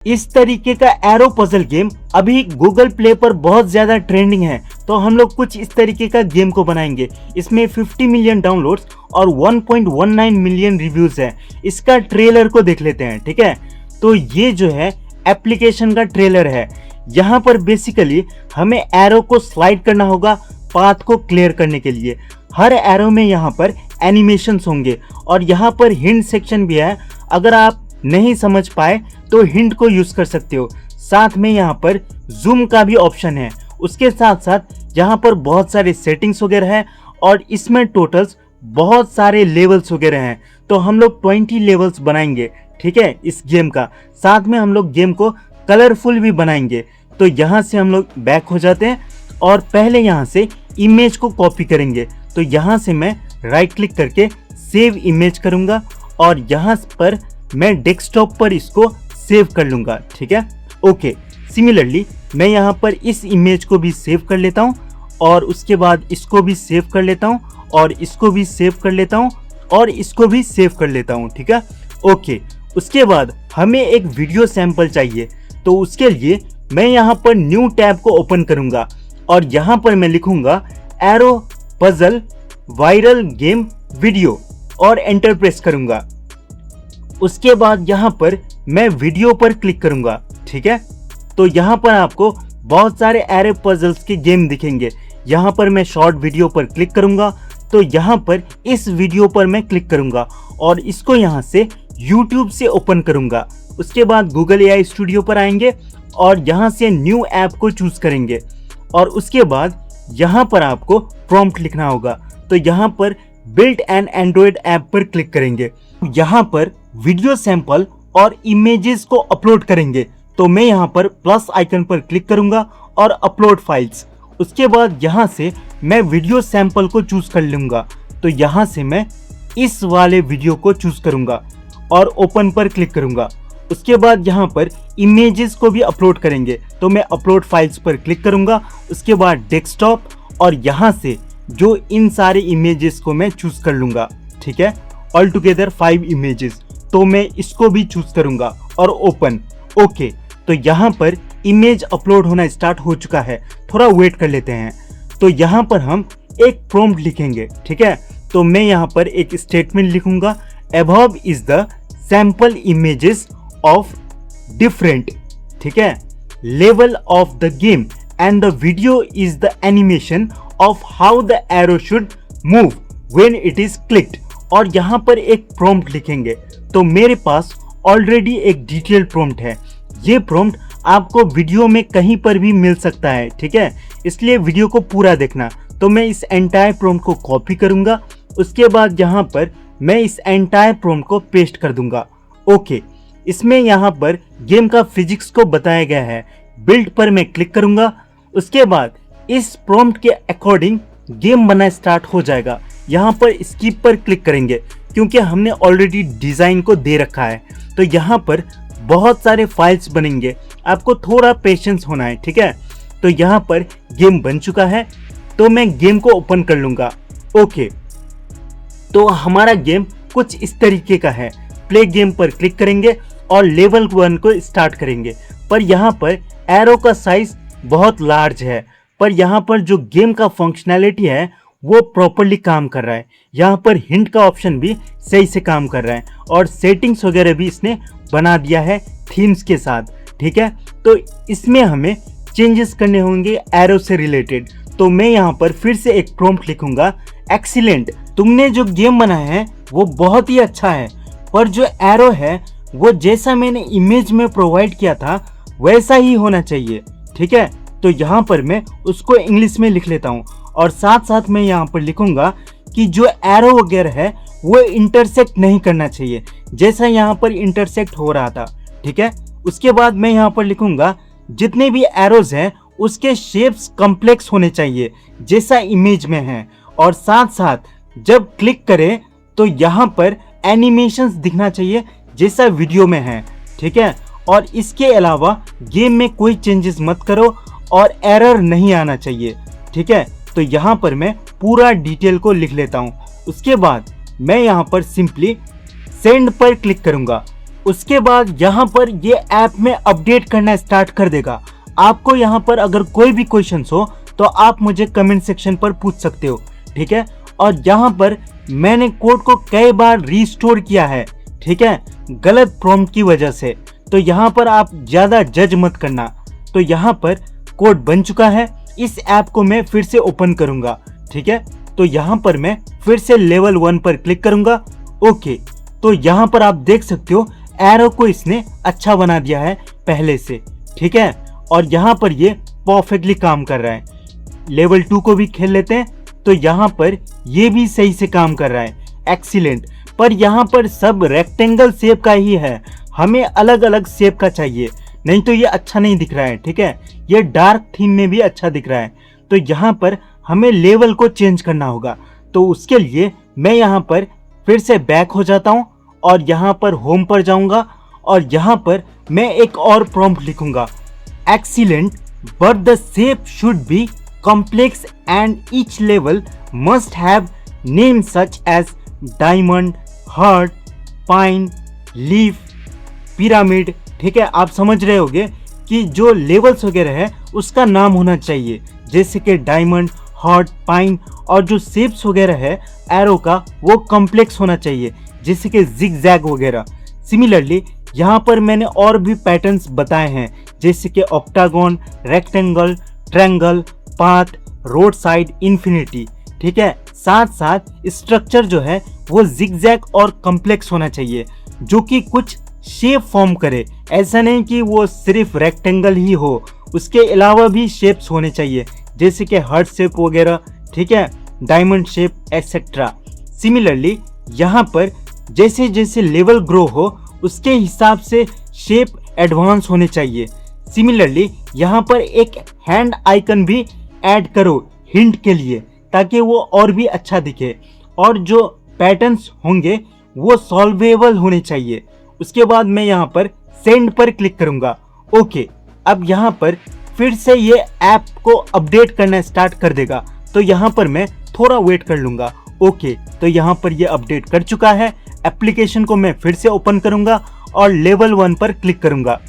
इस तरीके का एरो पजल गेम अभी गूगल प्ले पर बहुत ज्यादा ट्रेंडिंग है, तो हम लोग कुछ इस तरीके का गेम को बनाएंगे। इसमें 50 मिलियन डाउनलोड्स और 1.19 मिलियन रिव्यूज है। इसका ट्रेलर को देख लेते हैं, ठीक है। तो ये जो है एप्लीकेशन का ट्रेलर है। यहाँ पर बेसिकली हमें एरो को स्लाइड करना होगा पाथ को क्लियर करने के लिए। हर एरो में यहाँ पर एनिमेशंस होंगे और यहाँ पर हिंट सेक्शन भी है। अगर आप नहीं समझ पाए तो हिंट को यूज कर सकते हो। साथ में यहाँ पर जूम का भी ऑप्शन है। उसके साथ साथ यहाँ पर बहुत सारे सेटिंग्स वगैरह है और इसमें टोटल्स बहुत सारे लेवल्स वगैरह हैं। तो हम लोग 20 लेवल्स बनाएंगे, ठीक है, इस गेम का। साथ में हम लोग गेम को कलरफुल भी बनाएंगे। तो यहाँ से हम लोग बैक हो जाते हैं और पहले यहाँ से इमेज को कॉपी करेंगे। तो यहाँ से मैं राइट क्लिक करके सेव इमेज करूँगा और यहाँ पर मैं डेस्कटॉप पर इसको सेव कर लूँगा, ठीक है। ओके, सिमिलरली मैं यहाँ पर इस इमेज को भी सेव कर लेता हूँ और उसके बाद इसको भी सेव कर लेता हूँ और इसको भी सेव कर लेता हूँ और इसको भी सेव कर लेता हूँ, ठीक है। ओके, उसके बाद हमें एक वीडियो सैंपल चाहिए। तो उसके लिए मैं यहाँ पर न्यू टैब को ओपन करूँगा और यहाँ पर मैं लिखूँगा arrow puzzle viral game video और एंटर प्रेस करूँगा। उसके बाद यहाँ पर मैं वीडियो पर क्लिक करूँगा, ठीक है। तो यहाँ पर आपको बहुत सारे एरो पजल्स के गेम दिखेंगे। यहाँ पर मैं शॉर्ट वीडियो पर क्लिक करूँगा। तो यहाँ पर इस वीडियो पर मैं क्लिक करूँगा और इसको यहाँ से YouTube से ओपन करूँगा। उसके बाद Google AI स्टूडियो पर आएंगे और यहाँ से न्यू ऐप को चूज करेंगे और उसके बाद यहाँ पर आपको प्रॉम्प्ट लिखना होगा। तो यहाँ पर बिल्ड एन एंड्रॉयड ऐप पर क्लिक करेंगे। यहाँ पर वीडियो सैंपल और इमेजेस को अपलोड करेंगे। तो मैं यहाँ पर प्लस आइकन पर क्लिक करूँगा और अपलोड फाइल्स। उसके बाद यहाँ से मैं वीडियो सैंपल को चूज कर लूँगा। तो यहाँ से मैं इस वाले वीडियो को चूज करूँगा और ओपन पर क्लिक करूँगा। उसके बाद यहाँ पर इमेजेस को भी अपलोड करेंगे। तो मैं अपलोड फाइल्स पर क्लिक करूँगा। उसके बाद डेस्कटॉप और यहाँ से जो इन सारे इमेजेस को मैं चूज कर लूँगा, ठीक है। All together 5 images. तो मैं इसको भी चूज करूँगा और ओपन। ओके, तो यहाँ पर इमेज अपलोड होना स्टार्ट हो चुका है। थोड़ा वेट कर लेते हैं। तो यहाँ पर हम एक प्रॉम्प्ट लिखेंगे, ठीक है। तो मैं यहाँ पर एक स्टेटमेंट लिखूंगा, above is the sample images of different, ठीक है, level of the game and the video is the animation of how the arrow should move when it is clicked. और यहाँ पर एक प्रॉम्प्ट लिखेंगे। तो मेरे पास ऑलरेडी एक डिटेल प्रॉम्प्ट है। ये प्रॉम्प्ट आपको वीडियो में कहीं पर भी मिल सकता है, ठीक है, इसलिए वीडियो को पूरा देखना। तो मैं इस एंटायर प्रॉम्प्ट को कॉपी करूंगा। उसके बाद यहाँ पर मैं इस एंटायर प्रॉम्प्ट को पेस्ट कर दूंगा। ओके, इसमें यहाँ पर गेम का फिजिक्स को बताया गया है। बिल्ड पर मैं क्लिक करूंगा। उसके बाद इस प्रॉम्प्ट के अकॉर्डिंग गेम बनना स्टार्ट हो जाएगा। यहाँ पर स्किप पर क्लिक करेंगे क्योंकि हमने ऑलरेडी डिजाइन को दे रखा है। तो यहाँ पर बहुत सारे फाइल्स बनेंगे, आपको थोड़ा पेशेंस होना है, ठीक है। तो यहाँ पर गेम बन चुका है। तो मैं गेम को ओपन कर लूंगा। ओके, तो हमारा गेम कुछ इस तरीके का है। प्ले गेम पर क्लिक करेंगे और लेवल 1 को स्टार्ट करेंगे। पर यहाँ पर एरो का साइज बहुत लार्ज है, पर यहाँ पर जो गेम का फंक्शनैलिटी है वो प्रॉपरली काम कर रहा है। यहाँ पर हिंट का ऑप्शन भी सही से काम कर रहा है और सेटिंग्स वगैरह भी इसने बना दिया है थीम्स के साथ, ठीक है। तो इसमें हमें चेंजेस करने होंगे एरो से रिलेटेड। तो मैं यहाँ पर फिर से एक प्रॉम्प्ट लिखूंगा, एक्सीलेंट, तुमने जो गेम बनाया है वो बहुत ही अच्छा है, पर जो एरो है वो जैसा मैंने इमेज में प्रोवाइड किया था वैसा ही होना चाहिए, ठीक है। तो यहाँ पर मैं उसको इंग्लिश में लिख लेता हूँ और साथ साथ मैं यहाँ पर लिखूंगा कि जो एरो वगैरह है वो इंटरसेक्ट नहीं करना चाहिए जैसा यहाँ पर इंटरसेक्ट हो रहा था, ठीक है। उसके बाद मैं यहाँ पर लिखूंगा जितने भी एरोज हैं उसके शेप्स कॉम्प्लेक्स होने चाहिए जैसा इमेज में है और साथ साथ जब क्लिक करें तो यहाँ पर एनिमेशंस दिखना चाहिए जैसा वीडियो में है, ठीक है। और इसके अलावा गेम में कोई चेंजेस मत करो और एरर नहीं आना चाहिए, ठीक है। तो यहाँ पर मैं पूरा डिटेल को लिख लेता हूँ। उसके बाद मैं यहाँ पर सिंपली सेंड पर क्लिक करूँगा उसके बाद यहाँ पर ये ऐप में अपडेट करना स्टार्ट कर देगा। आपको यहाँ पर अगर कोई भी क्वेश्चन हो तो आप मुझे कमेंट सेक्शन पर पूछ सकते हो, ठीक है। और यहाँ पर मैंने कोड को कई बार रीस्टोर किया है, ठीक है, गलत प्रॉम्प्ट की वजह से। तो यहाँ पर आप ज़्यादा जज मत करना। तो यहाँ पर कोड बन चुका है। इस ऐप को मैं फिर से ओपन करूँगा, ठीक है। तो यहाँ पर मैं फिर से लेवल 1 पर क्लिक करूँगा। ओके, तो यहाँ पर आप देख सकते हो एरो को इसने अच्छा बना दिया है पहले से, ठीक है। और यहाँ पर ये परफेक्टली काम कर रहा है। लेवल 2 को भी खेल लेते हैं। तो यहाँ पर ये भी सही से काम कर रहा है, एक्सीलेंट। पर यहाँ पर सब रेक्टेंगल शेप का ही है, हमें अलग अलग शेप का चाहिए, नहीं तो ये अच्छा नहीं दिख रहा है, ठीक है। ये डार्क थीम में भी अच्छा दिख रहा है। तो यहाँ पर हमें लेवल को चेंज करना होगा। तो उसके लिए मैं यहाँ पर फिर से बैक हो जाता हूँ और यहाँ पर होम पर जाऊँगा और यहाँ पर मैं एक और प्रॉम्प्ट लिखूँगा, excellent but the shape should be complex and each level must have names such as diamond, heart, pine, leaf, pyramid, ठीक है। आप समझ रहे होंगे कि जो लेवल्स वगैरह है उसका नाम होना चाहिए, जैसे कि डायमंड, हार्ट, पाइन। और जो शेप्स वगैरह है एरो का वो कॉम्प्लेक्स होना चाहिए, जैसे कि जिग जैग वगैरह। सिमिलरली यहाँ पर मैंने और भी पैटर्न्स बताए हैं, जैसे कि octagon, rectangle, triangle, path, road side, infinity, ठीक है। साथ साथ स्ट्रक्चर जो है वो जिगजैग और कॉम्प्लेक्स होना चाहिए, जो कि कुछ शेप फॉर्म करे। ऐसा नहीं कि वो सिर्फ रेक्टेंगल ही हो, उसके अलावा भी शेप्स होने चाहिए, जैसे कि हार्ट शेप वगैरह, ठीक है, डायमंड शेप एक्सेट्रा। सिमिलरली यहाँ पर जैसे जैसे लेवल ग्रो हो उसके हिसाब से शेप एडवांस होने चाहिए। सिमिलरली यहाँ पर एक हैंड आइकन भी ऐड करो हिंट के लिए, ताकि वो और भी अच्छा दिखे। और जो पैटर्न्स होंगे वो सॉल्वेबल होने चाहिए। उसके बाद मैं यहाँ पर सेंड पर क्लिक करूँगा। ओके, अब यहाँ पर फिर से ये ऐप को अपडेट करना स्टार्ट कर देगा। तो यहाँ पर मैं थोड़ा वेट कर लूँगा। ओके, तो यहाँ पर ये अपडेट कर चुका है। एप्लीकेशन को मैं फिर से ओपन करूँगा और लेवल 1 पर क्लिक करूँगा।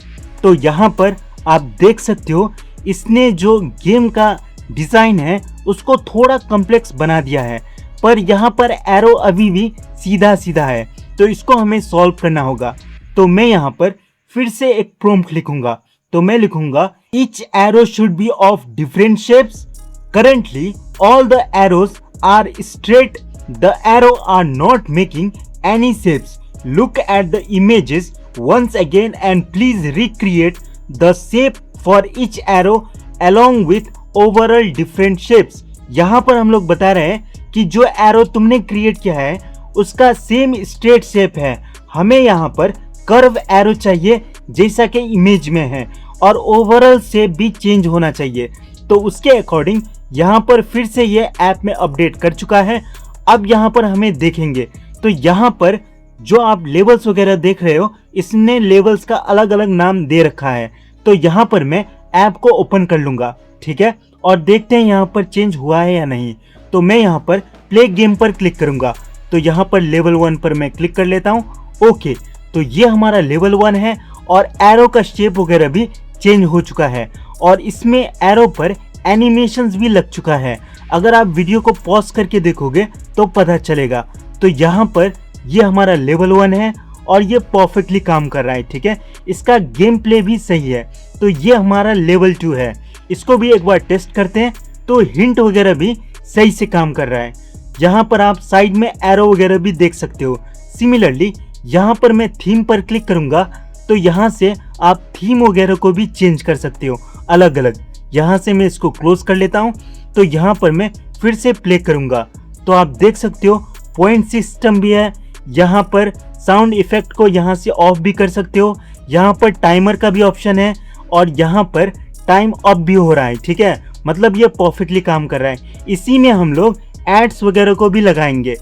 तो यहाँ पर आप देख सकते हो इसने जो गेम का डिज़ाइन है उसको थोड़ा कॉम्प्लेक्स बना दिया है, पर यहाँ पर एरो अभी भी सीधा सीधा है। तो इसको हमें सॉल्व करना होगा। तो मैं यहाँ पर फिर से एक प्रॉम्प्ट लिखूंगा। तो मैं लिखूंगा each arrow should be of different shapes, currently all the arrows are straight, the arrow are not making any shapes, look at the images once again and please recreate the shape for each arrow along with overall different shapes। यहाँ पर हम लोग बता रहे हैं कि जो arrow तुमने क्रिएट किया है उसका सेम स्ट्रेट शेप है, हमें यहाँ पर कर्व एरो चाहिए जैसा कि इमेज में है, और ओवरऑल शेप भी चेंज होना चाहिए। तो उसके अकॉर्डिंग यहाँ पर फिर से ये ऐप में अपडेट कर चुका है। अब यहाँ पर हमें देखेंगे तो यहाँ पर जो आप लेवल्स वगैरह देख रहे हो इसने लेवल्स का अलग अलग नाम दे रखा है। तो यहाँ पर मैं ऐप को ओपन कर लूँगा, ठीक है, और देखते हैं यहाँ पर चेंज हुआ है या नहीं। तो मैं यहाँ पर प्ले गेम पर क्लिक करूँगा। तो यहाँ पर लेवल 1 पर मैं क्लिक कर लेता हूँ। ओके, तो ये हमारा लेवल 1 है और एरो का शेप वगैरह भी चेंज हो चुका है और इसमें एरो पर एनिमेशंस भी लग चुका है। अगर आप वीडियो को पॉज करके देखोगे तो पता चलेगा। तो यहाँ पर ये हमारा लेवल 1 है और ये परफेक्टली काम कर रहा है, ठीक है। इसका गेम प्ले भी सही है। तो ये हमारा लेवल 2 है। इसको भी एक बार टेस्ट करते हैं। तो हिंट वगैरह भी सही से काम कर रहा है। यहाँ पर आप साइड में एरो वगैरह भी देख सकते हो। सिमिलरली यहाँ पर मैं थीम पर क्लिक करूँगा तो यहाँ से आप थीम वगैरह को भी चेंज कर सकते हो अलग अलग। यहाँ से मैं इसको क्लोज कर लेता हूँ। तो यहाँ पर मैं फिर से प्ले करूँगा तो आप देख सकते हो पॉइंट सिस्टम भी है। यहाँ पर साउंड इफेक्ट को यहाँ से ऑफ भी कर सकते हो। यहाँ पर टाइमर का भी ऑप्शन है और यहाँ पर टाइम अप भी हो रहा है, ठीक है। मतलब ये परफेक्टली काम कर रहा है। इसी में हम लोग एड्स वगैरह को भी लगाएंगे।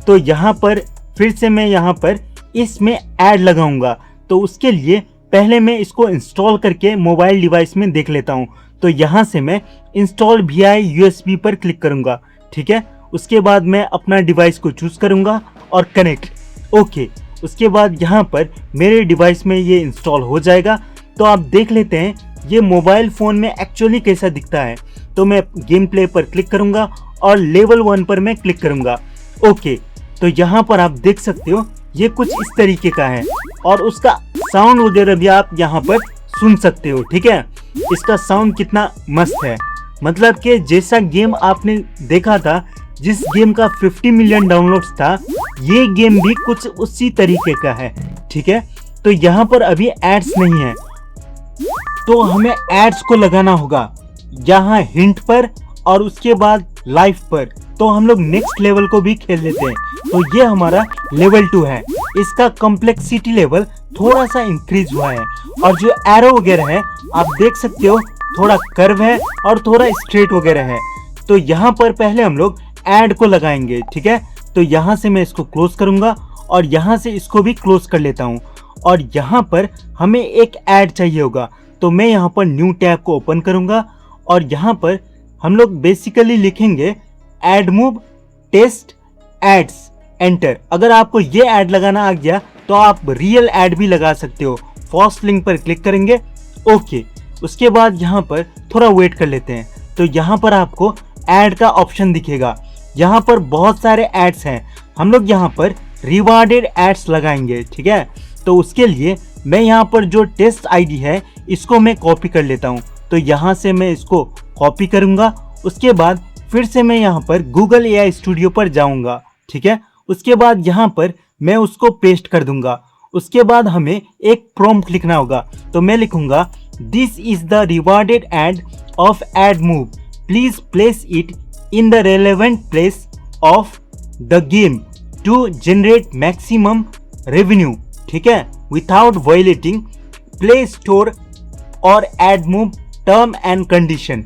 तो यहाँ पर फिर से मैं यहाँ पर इसमें ऐड लगाऊंगा। तो उसके लिए पहले मैं इसको इंस्टॉल करके मोबाइल डिवाइस में देख लेता हूँ। तो यहाँ से मैं इंस्टॉल via USB पर क्लिक करूँगा, ठीक है। उसके बाद मैं अपना डिवाइस को चूज करूँगा और कनेक्ट। ओके, उसके बाद यहाँ पर मेरे डिवाइस में ये इंस्टॉल हो जाएगा। तो आप देख लेते हैं ये मोबाइल फ़ोन में एक्चुअली कैसा दिखता है। तो मैं गेम प्ले पर क्लिक करूँगा और लेवल 1 पर मैं क्लिक करूँगा। ओके, तो यहाँ पर आप देख सकते हो ये कुछ इस तरीके का है और उसका साउंड वगैरह भी आप यहाँ पर सुन सकते हो। ठीक है, इसका साउंड कितना मस्त है, मतलब कि जैसा गेम आपने देखा था, जिस गेम का 50 मिलियन डाउनलोड्स था, ये गेम भी कुछ उसी तरीके का है। ठीक है, तो यहाँ पर अभी एड्स नहीं है, तो हमें एड्स को लगाना होगा यहाँ हिंट पर और उसके बाद लाइफ पर। तो हम लोग नेक्स्ट लेवल को भी खेल लेते हैं। तो ये हमारा लेवल 2 है, इसका कॉम्प्लेक्सिटी लेवल थोड़ा सा इंक्रीज हुआ है और जो एरो वगैरह है आप देख सकते हो थोड़ा कर्व है और थोड़ा स्ट्रेट वगैरह है। तो यहाँ पर पहले हम लोग ऐड को लगाएंगे। ठीक है, तो यहाँ से मैं इसको क्लोज करूंगा और यहाँ से इसको भी क्लोज कर लेता हूँ और यहाँ पर हमें एक ऐड चाहिए होगा। तो मैं यहाँ पर न्यू टैब को ओपन करूंगा और यहाँ पर हम लोग बेसिकली लिखेंगे AdMob test ads, enter. अगर आपको ये ऐड लगाना आ गया तो आप रियल ऐड भी लगा सकते हो। फर्स्ट लिंक पर क्लिक करेंगे। ओके, उसके बाद यहाँ पर थोड़ा वेट कर लेते हैं। तो यहाँ पर आपको ऐड का ऑप्शन दिखेगा, यहाँ पर बहुत सारे एड्स हैं। हम लोग यहाँ पर रिवार्डेड एड्स लगाएंगे। ठीक है, तो उसके लिए मैं यहाँ पर जो टेस्ट आईडी है इसको मैं कॉपी कर लेता हूँ। तो यहाँ से मैं इसको कॉपी करूँगा, उसके बाद फिर से मैं यहाँ पर गूगल एआई स्टूडियो पर जाऊँगा। ठीक है, उसके बाद यहाँ पर मैं उसको पेस्ट कर दूंगा। उसके बाद हमें एक प्रॉम्प्ट लिखना होगा। तो मैं लिखूंगा this is the rewarded ad of AdMob, please place it in the relevant place of the game to generate maximum revenue. ठीक है, विदाउट वायलेटिंग प्ले स्टोर और AdMob term and condition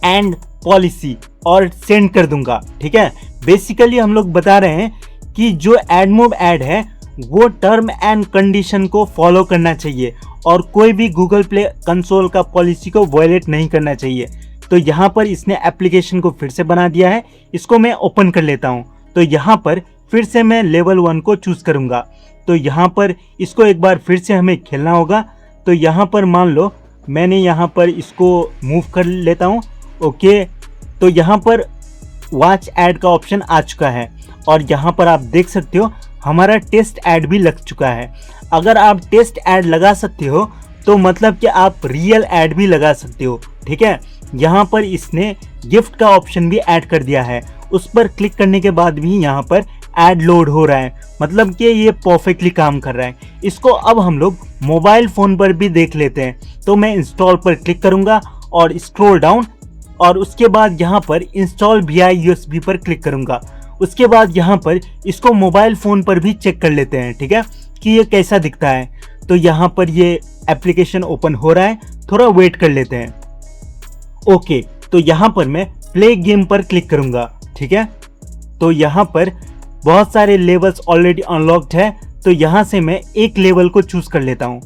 and policy और send कर दूंगा। ठीक है, basically हम लोग बता रहे हैं कि जो एड मूव ऐड है वो टर्म एंड कंडीशन को फॉलो करना चाहिए और कोई भी गूगल प्ले कंसोल का पॉलिसी को वायलेट नहीं करना चाहिए। तो यहाँ पर इसने एप्लीकेशन को फिर से बना दिया है, इसको मैं ओपन कर लेता हूँ। तो यहाँ पर फिर से मैं लेवल 1 को चूज करूँगा। तो यहाँ पर इसको एक बार फिर से हमें खेलना होगा। तो यहाँ पर मान लो मैंने यहाँ पर इसको मूव कर लेता हूँ। ओके, तो यहाँ पर वॉच ऐड का ऑप्शन आ चुका है और यहाँ पर आप देख सकते हो हमारा टेस्ट ऐड भी लग चुका है। अगर आप टेस्ट ऐड लगा सकते हो तो मतलब कि आप रियल ऐड भी लगा सकते हो। ठीक है, यहाँ पर इसने गिफ्ट का ऑप्शन भी ऐड कर दिया है, उस पर क्लिक करने के बाद भी यहाँ पर ऐड लोड हो रहा है, मतलब कि ये परफेक्टली काम कर रहा है। इसको अब हम लोग मोबाइल फ़ोन पर भी देख लेते हैं। तो मैं इंस्टॉल पर क्लिक करूँगा और स्क्रॉल डाउन और उसके बाद यहाँ पर इंस्टॉल वीआई यूएसबी पर क्लिक करूँगा। उसके बाद यहाँ पर इसको मोबाइल फ़ोन पर भी चेक कर लेते हैं। ठीक है, कि ये कैसा दिखता है। तो यहाँ पर ये एप्लीकेशन ओपन हो रहा है, थोड़ा वेट कर लेते हैं। ओके, तो यहाँ पर मैं प्ले गेम पर क्लिक करूँगा। ठीक है, तो यहाँ पर बहुत सारे लेवल्स ऑलरेडी अनलॉक्ड है, तो यहाँ से मैं एक लेवल को चूज कर लेता हूँ।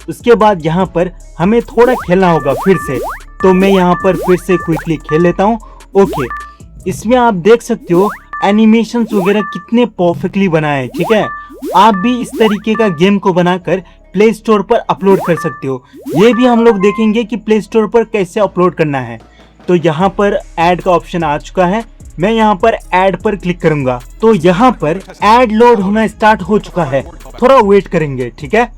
उसके बाद यहाँ पर हमें थोड़ा खेलना होगा फिर से, तो मैं यहाँ पर फिर से क्विकली खेल लेता हूँ। ओके, इसमें आप देख सकते हो एनिमेशंस वगैरह कितने परफेक्टली बनाए। ठीक है, आप भी इस तरीके का गेम को बनाकर प्ले स्टोर पर अपलोड कर सकते हो। ये भी हम लोग देखेंगे कि प्ले स्टोर पर कैसे अपलोड करना है। तो यहाँ पर ऐड का ऑप्शन आ चुका है, मैं यहाँ पर ऐड पर क्लिक करूंगा। तो यहाँ पर ऐड लोड होना स्टार्ट हो चुका है, थोड़ा वेट करेंगे। ठीक है,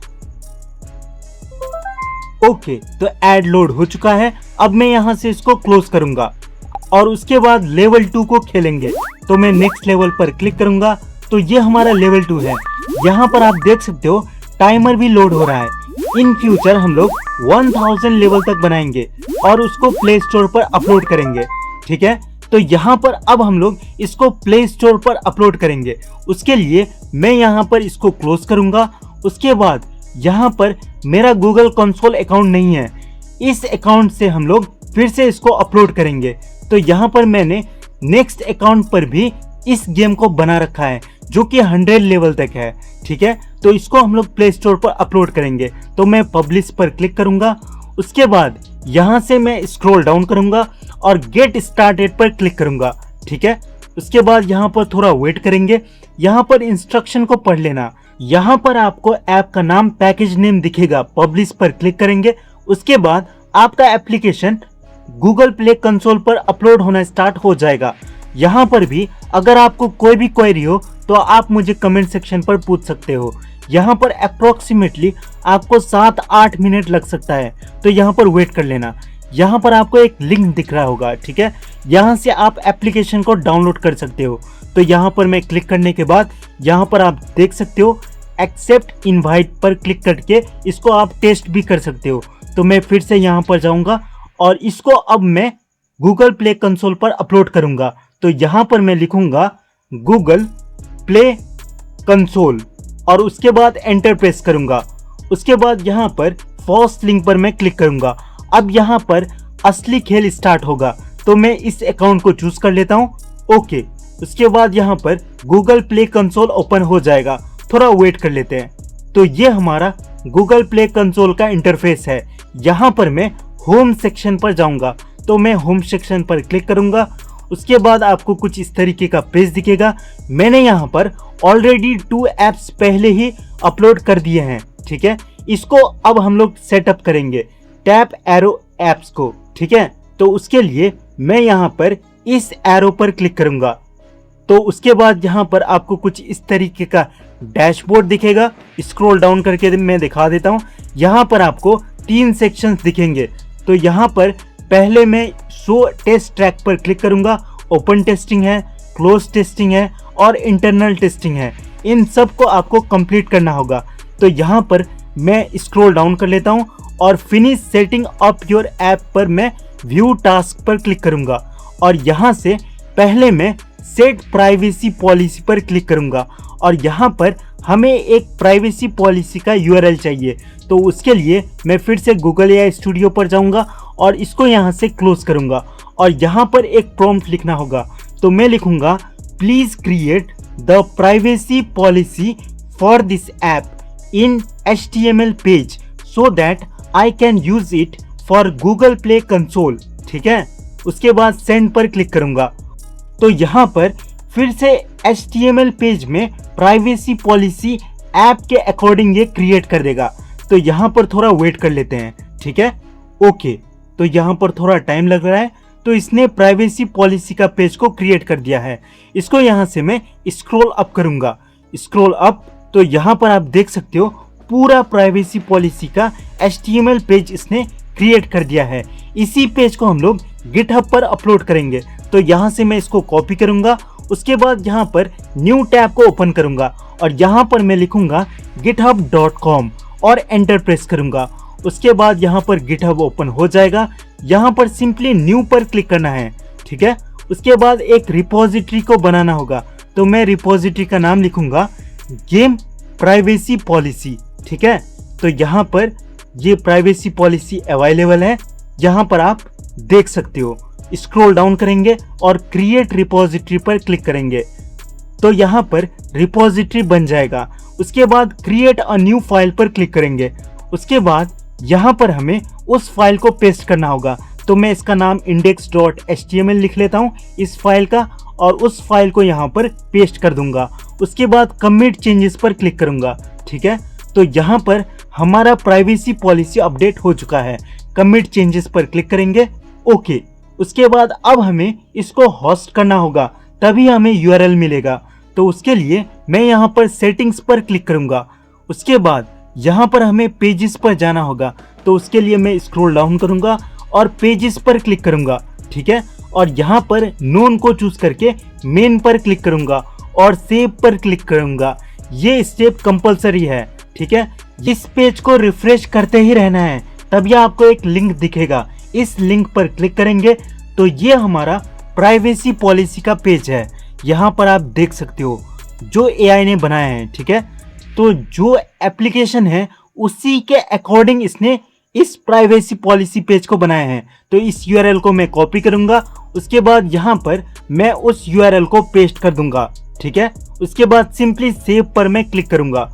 ओके, तो ऐड लोड हो चुका है। अब मैं यहाँ से इसको क्लोज करूंगा और उसके बाद लेवल 2 को खेलेंगे। तो मैं नेक्स्ट लेवल पर क्लिक करूंगा। तो ये हमारा लेवल 2 है। यहाँ पर आप देख सकते हो टाइमर भी लोड हो रहा है। इन फ्यूचर हम लोग 1000 लेवल तक बनाएंगे और उसको प्ले स्टोर पर अपलोड करेंगे। ठीक है, तो यहाँ पर अब हम लोग इसको प्ले स्टोर पर अपलोड करेंगे। उसके लिए मैं यहाँ पर इसको क्लोज करूंगा। उसके बाद यहाँ पर मेरा गूगल कंसोल अकाउंट नहीं है, इस अकाउंट से हम लोग फिर से इसको अपलोड करेंगे। तो यहाँ पर मैंने नेक्स्ट अकाउंट पर भी इस गेम को बना रखा है जो कि 100 लेवल तक है। ठीक है, तो इसको हम लोग प्ले स्टोर पर अपलोड करेंगे। तो मैं पब्लिश पर क्लिक करूंगा। उसके बाद यहाँ से मैं स्क्रॉल डाउन करूंगा और गेट स्टार्टेड पर क्लिक करूंगा। ठीक है, उसके बाद यहाँ पर थोड़ा वेट करेंगे। यहाँ पर इंस्ट्रक्शन को पढ़ लेना, यहाँ पर आपको ऐप का नाम पैकेज नेम दिखेगा, पब्लिश पर क्लिक करेंगे। उसके बाद आपका एप्लीकेशन गूगल प्ले कंसोल पर अपलोड होना स्टार्ट हो जाएगा। यहाँ पर भी अगर आपको कोई भी क्वेरी हो तो आप मुझे कमेंट सेक्शन पर पूछ सकते हो। यहाँ पर अप्रोक्सीमेटली आपको 7-8 मिनट लग सकता है, तो यहाँ पर वेट कर लेना। यहाँ पर आपको एक लिंक दिख रहा होगा, ठीक है, यहाँ से आप एप्लीकेशन को डाउनलोड कर सकते हो। तो यहाँ पर मैं क्लिक करने के बाद यहाँ पर आप देख सकते हो एक्सेप्ट इनवाइट पर क्लिक करके इसको आप टेस्ट भी कर सकते हो। तो मैं फिर से यहाँ पर जाऊँगा और इसको अब मैं गूगल प्ले कंसोल पर अपलोड करूँगा। तो यहाँ पर मैं लिखूँगा गूगल प्ले कंसोल और उसके बाद एंटर प्रेस करूँगा। उसके बाद यहाँ पर फर्स्ट लिंक पर मैं क्लिक करूँगा। अब यहाँ पर असली खेल स्टार्ट होगा, तो मैं इस अकाउंट को चूज कर लेता हूँ। ओके, उसके बाद यहाँ पर गूगल प्ले कंसोल ओपन हो जाएगा, थोड़ा वेट कर लेते हैं। तो ये हमारा गूगल प्ले कंसोल का इंटरफेस है। यहाँ पर मैं होम सेक्शन पर जाऊँगा, तो मैं होम सेक्शन पर क्लिक करूँगा। उसके बाद आपको कुछ इस तरीके का पेज दिखेगा। मैंने यहाँ पर ऑलरेडी 2 ऐप्स पहले ही अपलोड कर दिए हैं, ठीक है। इसको अब हम लोग सेटअप करेंगे टैप एरो ऐप्स को, ठीक है। तो उसके लिए मैं यहाँ पर इस एरो पर क्लिक करूँगा। तो उसके बाद यहाँ पर आपको कुछ इस तरीके का डैशबोर्ड दिखेगा। स्क्रॉल डाउन करके मैं दिखा देता हूँ। यहाँ पर आपको 3 सेक्शंस दिखेंगे। तो यहाँ पर पहले मैं शो टेस्ट ट्रैक पर क्लिक करूँगा। ओपन टेस्टिंग है, क्लोज टेस्टिंग है और इंटरनल टेस्टिंग है। इन सब को आपको कंप्लीट करना होगा। तो यहाँ पर मैं स्क्रॉल डाउन कर लेता हूँ और finish setting up your app पर मैं व्यू टास्क पर क्लिक करूँगा और यहाँ से पहले मैं सेट प्राइवेसी पॉलिसी पर क्लिक करूँगा और यहाँ पर हमें एक प्राइवेसी पॉलिसी का यूआरएल चाहिए। तो उसके लिए मैं फिर से गूगल एआई स्टूडियो पर जाऊँगा और इसको यहाँ से क्लोज करूँगा और यहाँ पर एक प्रॉम्प्ट लिखना होगा। तो मैं लिखूँगा please create the privacy policy for this app in HTML page so that I can use it for Google Play console, ठीक है। उसके बाद सेंड पर क्लिक करूँगा। तो यहाँ पर फिर से HTML पेज में प्राइवेसी पॉलिसी ऐप के अकॉर्डिंग ये क्रिएट कर देगा। तो यहाँ पर थोड़ा वेट कर लेते हैं, ठीक है। ओके, तो यहाँ पर थोड़ा टाइम लग रहा है। तो इसने प्राइवेसी पॉलिसी का पेज को क्रिएट कर दिया है। इसको यहाँ से मैं स्क्रॉल अप करूँगा। स्क्रॉल अप, तो यहाँ पर आप देख सकते हो पूरा प्राइवेसी पॉलिसी का HTML पेज इसने क्रिएट कर दिया है। इसी पेज को हम लोग गिटहब पर अपलोड करेंगे। तो यहाँ से मैं इसको कॉपी करूँगा। उसके बाद यहाँ पर न्यू टैब को ओपन करूँगा और यहाँ पर मैं लिखूँगा github.com और एंटर प्रेस करूँगा। उसके बाद यहाँ पर गिटहब ओपन हो जाएगा। यहाँ पर सिंपली न्यू पर क्लिक करना है, ठीक है। उसके बाद एक रिपोजिटरी को बनाना होगा। तो मैं रिपोजिटरी का नाम लिखूँगा गेम प्राइवेसी पॉलिसी, ठीक है। तो यहाँ पर ये प्राइवेसी पॉलिसी अवेलेबल है, यहाँ पर आप देख सकते हो। स्क्रॉल डाउन करेंगे और क्रिएट रिपोजिटरी पर क्लिक करेंगे तो यहाँ पर रिपोजिटरी बन जाएगा। उसके बाद क्रिएट अ न्यू फाइल पर क्लिक करेंगे। उसके बाद यहाँ पर हमें उस फाइल को पेस्ट करना होगा। तो मैं इसका नाम index.html लिख लेता हूँ इस फाइल का और उस फाइल को यहाँ पर पेस्ट कर दूंगा। उसके बाद कमिट चेंजेस पर क्लिक करूंगा, ठीक है। तो यहाँ पर हमारा प्राइवेसी पॉलिसी अपडेट हो चुका है। कमिट चेंजेस पर क्लिक करेंगे, ओके। उसके बाद अब हमें इसको होस्ट करना होगा, तभी हमें यूआरएल मिलेगा। तो उसके लिए मैं यहाँ पर सेटिंग्स पर क्लिक करूंगा। उसके बाद यहाँ पर हमें पेजेस पर जाना होगा। तो उसके लिए मैं स्क्रॉल डाउन करूंगा और पेजेस पर क्लिक करूंगा, ठीक है। और यहाँ पर नोन को चूज करके मेन पर क्लिक करूंगा और सेव पर क्लिक करूंगा। ये स्टेप कंपलसरी है, ठीक है। इस पेज को रिफ्रेश करते ही रहना है, तभी आपको एक लिंक दिखेगा। इस लिंक पर क्लिक करेंगे तो ये हमारा प्राइवेसी पॉलिसी का पेज है। यहाँ पर आप देख सकते हो जो एआई ने बनाया है, ठीक है। तो जो एप्लीकेशन है उसी के अकॉर्डिंग इसने इस प्राइवेसी पॉलिसी पेज को बनाया है। तो इस यूआरएल को मैं कॉपी करूंगा। उसके बाद यहाँ पर मैं उस यूआरएल को पेस्ट कर दूंगा, ठीक है। उसके बाद सिंपली सेव पर मैं क्लिक करूंगा।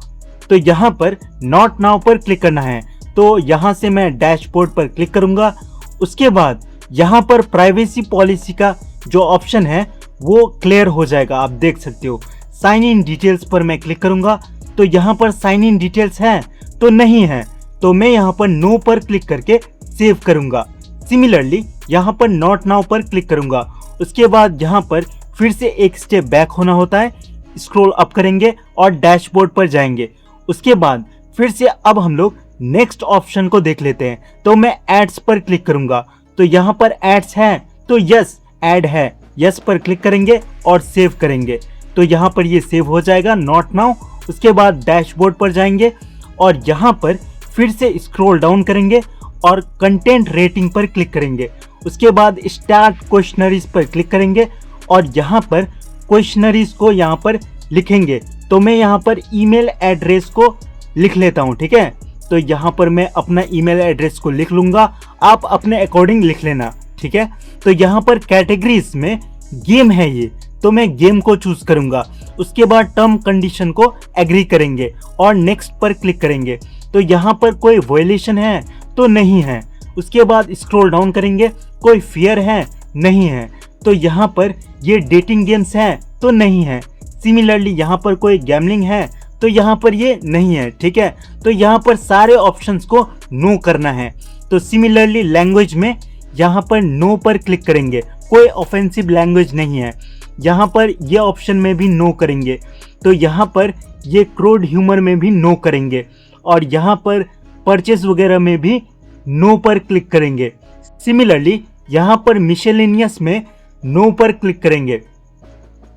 तो यहाँ पर नॉट नाउ पर क्लिक करना है। तो यहाँ से मैं डैशबोर्ड पर क्लिक करूंगा। उसके बाद यहाँ पर प्राइवेसी पॉलिसी का जो ऑप्शन है वो क्लियर हो जाएगा, आप देख सकते हो। साइन इन डिटेल्स पर मैं क्लिक करूंगा। तो यहाँ पर साइन इन डिटेल्स है तो नहीं है, तो मैं यहाँ पर नो पर क्लिक करके सेव करूंगा। सिमिलरली यहाँ पर नॉट नाउ पर क्लिक करूंगा। उसके बाद यहाँ पर फिर से एक स्टेप बैक होना होता है, स्क्रॉल अप करेंगे और डैशबोर्ड पर जाएंगे। उसके बाद फिर से अब हम लोग नेक्स्ट ऑप्शन को देख लेते हैं। तो मैं एड्स पर क्लिक करूंगा, तो यहाँ पर एड्स है तो यस ऐड है, यस पर क्लिक करेंगे और सेव करेंगे। तो यहाँ पर ये सेव हो जाएगा नॉट नाउ। उसके बाद डैशबोर्ड पर जाएंगे और यहाँ पर फिर से स्क्रॉल डाउन करेंगे और कंटेंट रेटिंग पर क्लिक करेंगे। उसके बाद स्टार्ट क्वेश्चनरीज पर क्लिक करेंगे और यहाँ पर क्वेश्चनरीज को यहाँ पर लिखेंगे। तो मैं यहाँ पर ईमेल एड्रेस को लिख लेता हूँ, ठीक है। तो यहाँ पर मैं अपना ईमेल एड्रेस को लिख लूंगा, आप अपने अकॉर्डिंग लिख लेना, ठीक है। तो यहाँ पर कैटेगरीज में गेम है ये, तो मैं गेम को चूज करूंगा। उसके बाद टर्म कंडीशन को एग्री करेंगे और नेक्स्ट पर क्लिक करेंगे। तो यहाँ पर कोई वायलेशन है तो नहीं है। उसके बाद स्क्रॉल डाउन करेंगे, कोई फियर है नहीं है। तो यहाँ पर ये डेटिंग गेम्स है तो नहीं है। सिमिलरली यहाँ पर कोई गैमलिंग है तो यहाँ पर ये नहीं है, ठीक है। तो यहाँ पर सारे ऑप्शंस को नो करना है। तो सिमिलरली लैंग्वेज में यहाँ पर नो पर क्लिक करेंगे, कोई ऑफेंसिव लैंग्वेज नहीं है। यहाँ पर ये ऑप्शन में भी नो करेंगे। तो यहाँ पर ये क्रूड ह्यूमर में भी नो करेंगे और यहाँ पर परचेस वगैरह में भी नो पर क्लिक करेंगे। सिमिलरली यहाँ पर मिसेलेनियस में नो पर क्लिक करेंगे,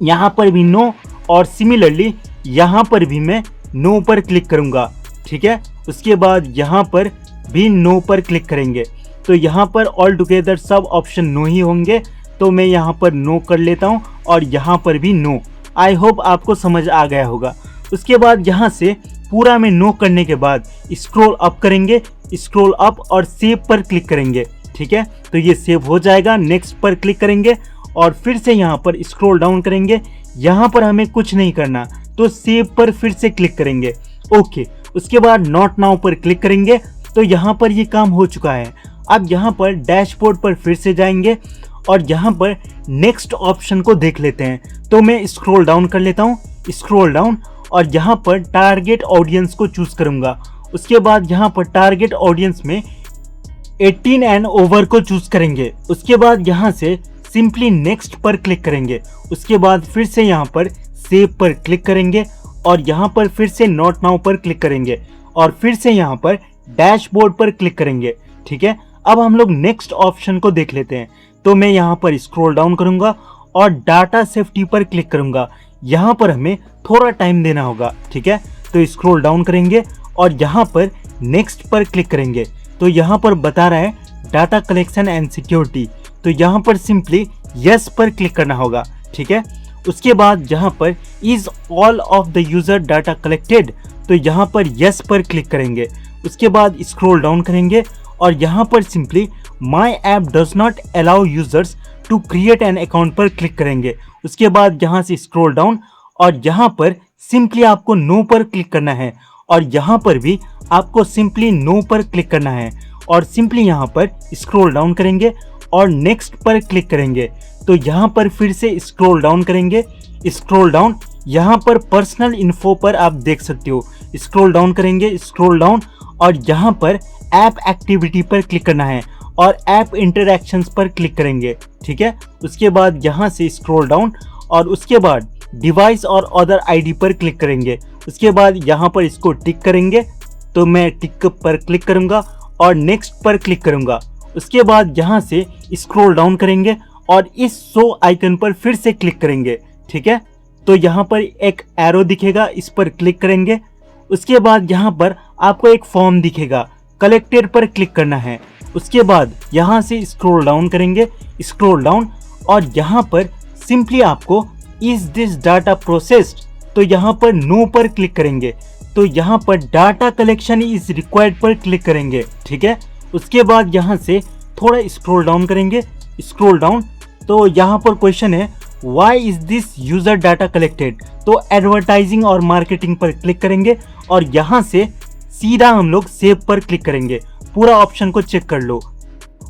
यहाँ पर भी नो। और सिमिलरली यहाँ पर भी मैं नो पर क्लिक करूँगा, ठीक है। उसके बाद यहाँ पर भी नो पर क्लिक करेंगे। तो यहाँ पर ऑल टुगेदर सब ऑप्शन नो ही होंगे, तो मैं यहाँ पर नो कर लेता हूँ और यहाँ पर भी नो। आई होप आपको समझ आ गया होगा। उसके बाद यहाँ से पूरा में नो करने के बाद स्क्रॉल अप करेंगे, स्क्रॉल अप और सेव पर क्लिक करेंगे, ठीक है। तो ये सेव हो जाएगा। नेक्स्ट पर क्लिक करेंगे और फिर से यहाँ पर स्क्रॉल डाउन करेंगे। यहाँ पर हमें कुछ नहीं करना, तो सेव पर फिर से क्लिक करेंगे, ओके। उसके बाद नॉट नाउ पर क्लिक करेंगे। तो यहाँ पर ये काम हो चुका है। अब यहाँ पर डैशबोर्ड पर फिर से जाएंगे और यहाँ पर नेक्स्ट ऑप्शन को देख लेते हैं। तो मैं स्क्रॉल डाउन कर लेता हूँ, स्क्रॉल डाउन, और यहाँ पर टारगेट ऑडियंस को चूज करूंगा। उसके बाद यहाँ पर टारगेट ऑडियंस में 18 एंड ओवर को चूज करेंगे। उसके बाद यहाँ से सिंपली नेक्स्ट पर क्लिक करेंगे। उसके बाद फिर से यहाँ पर सेव पर क्लिक करेंगे और यहाँ पर फिर से नॉट नाउ पर क्लिक करेंगे और फिर से यहाँ पर डैशबोर्ड पर क्लिक करेंगे, ठीक है। अब हम लोग नेक्स्ट ऑप्शन को देख लेते हैं। तो मैं यहाँ पर स्क्रॉल डाउन करूंगा और डाटा सेफ्टी पर क्लिक करूंगा। यहाँ पर हमें थोड़ा टाइम देना होगा, ठीक है। तो स्क्रॉल डाउन करेंगे और यहाँ पर नेक्स्ट पर क्लिक करेंगे। तो यहाँ पर बता रहा है डाटा कलेक्शन एंड सिक्योरिटी, तो यहाँ पर सिंपली यस पर क्लिक करना होगा, ठीक है। उसके बाद यहाँ पर is all of the user data collected, तो यहाँ पर यस पर क्लिक करेंगे। उसके बाद स्क्रॉल डाउन करेंगे और यहाँ पर simply my app does not allow users to create an account पर क्लिक करेंगे। उसके बाद यहाँ से स्क्रॉल डाउन और यहाँ पर सिंपली आपको नो पर क्लिक करना है और यहाँ पर भी आपको सिंपली नो पर क्लिक करना है और सिंपली यहाँ पर स्क्रॉल डाउन करेंगे और नेक्स्ट पर क्लिक करेंगे। तो यहाँ पर फिर से स्क्रॉल डाउन करेंगे, स्क्रॉल डाउन, यहाँ पर पर्सनल इन्फो पर आप देख सकते हो। स्क्रॉल डाउन करेंगे, स्क्रॉल डाउन, और यहाँ पर ऐप एक्टिविटी पर क्लिक करना है और ऐप इंटरैक्शंस पर क्लिक करेंगे, ठीक है। उसके बाद यहाँ से स्क्रॉल डाउन और उसके बाद डिवाइस और अदर आईडी पर क्लिक करेंगे। उसके बाद यहाँ पर इसको टिक करेंगे। तो मैं टिक पर क्लिक करूंगा और नेक्स्ट पर क्लिक करूंगा। उसके बाद यहाँ से स्क्रॉल डाउन करेंगे और इस शो आइकन पर फिर से क्लिक करेंगे, ठीक है। तो यहाँ पर एक एरो दिखेगा, इस पर क्लिक करेंगे। उसके बाद यहाँ पर आपको एक फॉर्म दिखेगा, कलेक्टेड पर क्लिक करना है। उसके बाद यहाँ से स्क्रॉल डाउन करेंगे, स्क्रॉल डाउन, और यहाँ पर सिंपली आपको इज दिस डाटा प्रोसेस्ड, तो यहाँ पर नो पर क्लिक करेंगे। तो यहाँ पर डाटा कलेक्शन इज रिक्वायर्ड पर क्लिक करेंगे, ठीक है। उसके बाद यहाँ से थोड़ा स्क्रॉल डाउन करेंगे, स्क्रॉल डाउन, तो यहाँ पर क्वेश्चन है why is this user data collected, तो एडवर्टाइजिंग और मार्केटिंग पर क्लिक करेंगे और यहाँ से सीधा हम लोग सेव पर क्लिक करेंगे। पूरा ऑप्शन को चेक कर लो।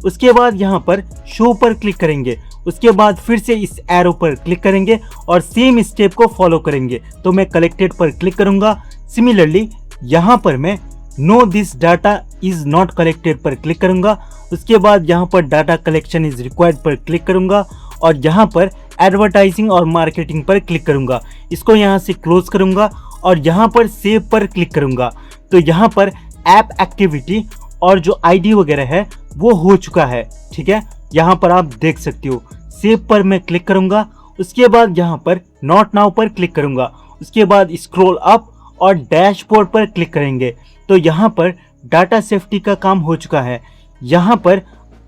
उसके बाद यहाँ पर शो पर क्लिक करेंगे। उसके बाद फिर से इस एरो पर क्लिक करेंगे और सेम स्टेप को फॉलो करेंगे। तो मैं कलेक्टेड पर क्लिक करूंगा, सिमिलरली यहाँ पर मैं no this data is not collected पर क्लिक करूंगा। उसके बाद यहाँ पर डाटा कलेक्शन इज रिक्वायर्ड पर क्लिक करूंगा और यहाँ पर एडवर्टाइजिंग और मार्केटिंग पर क्लिक करूंगा। इसको यहाँ से क्लोज करूंगा और यहाँ पर सेव पर क्लिक करूंगा। तो यहाँ पर ऐप एक्टिविटी और जो आईडी वगैरह है वो हो चुका है। ठीक है, यहाँ पर आप देख सकते हो। सेव पर मैं क्लिक करूंगा। उसके बाद यहाँ पर नॉट नाउ पर क्लिक करूंगा। उसके बाद स्क्रॉल अप और डैशबोर्ड पर क्लिक करेंगे। तो यहाँ पर डाटा सेफ्टी का काम हो चुका है। यहाँ पर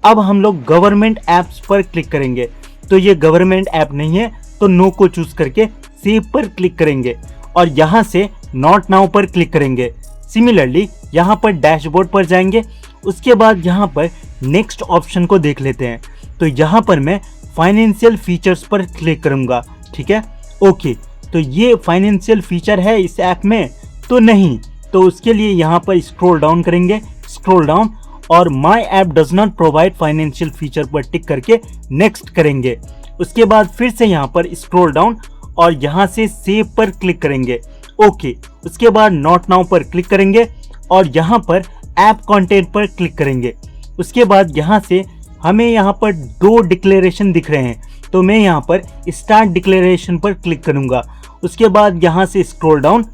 अब हम लोग गवर्नमेंट ऐप्स पर क्लिक करेंगे। तो ये गवर्नमेंट ऐप नहीं है, तो नो को चूज करके सेव पर क्लिक करेंगे और यहाँ से नॉट नाउ पर क्लिक करेंगे। सिमिलरली यहाँ पर डैशबोर्ड पर जाएंगे। उसके बाद यहाँ पर नेक्स्ट ऑप्शन को देख लेते हैं। तो यहाँ पर मैं फाइनेंशियल फीचर्स पर क्लिक करूंगा। ठीक है, ओके। तो ये फाइनेंशियल फीचर है इस ऐप में तो नहीं, तो उसके लिए यहाँ पर स्क्रॉल डाउन करेंगे, स्क्रॉल डाउन और my app does not provide financial feature पर टिक करके नेक्स्ट करेंगे। उसके बाद फिर से यहाँ पर स्क्रॉल डाउन और यहाँ से सेव पर क्लिक करेंगे। ओके, उसके बाद नॉट नाउ पर क्लिक करेंगे और यहाँ पर ऐप कंटेंट पर क्लिक करेंगे। उसके बाद यहाँ से हमें यहाँ पर 2 डिक्लेरेशन दिख रहे हैं, तो मैं यहाँ पर स्टार्ट डिक्लेरेशन पर क्लिक करूंगा। उसके बाद यहाँ से स्क्रॉल डाउन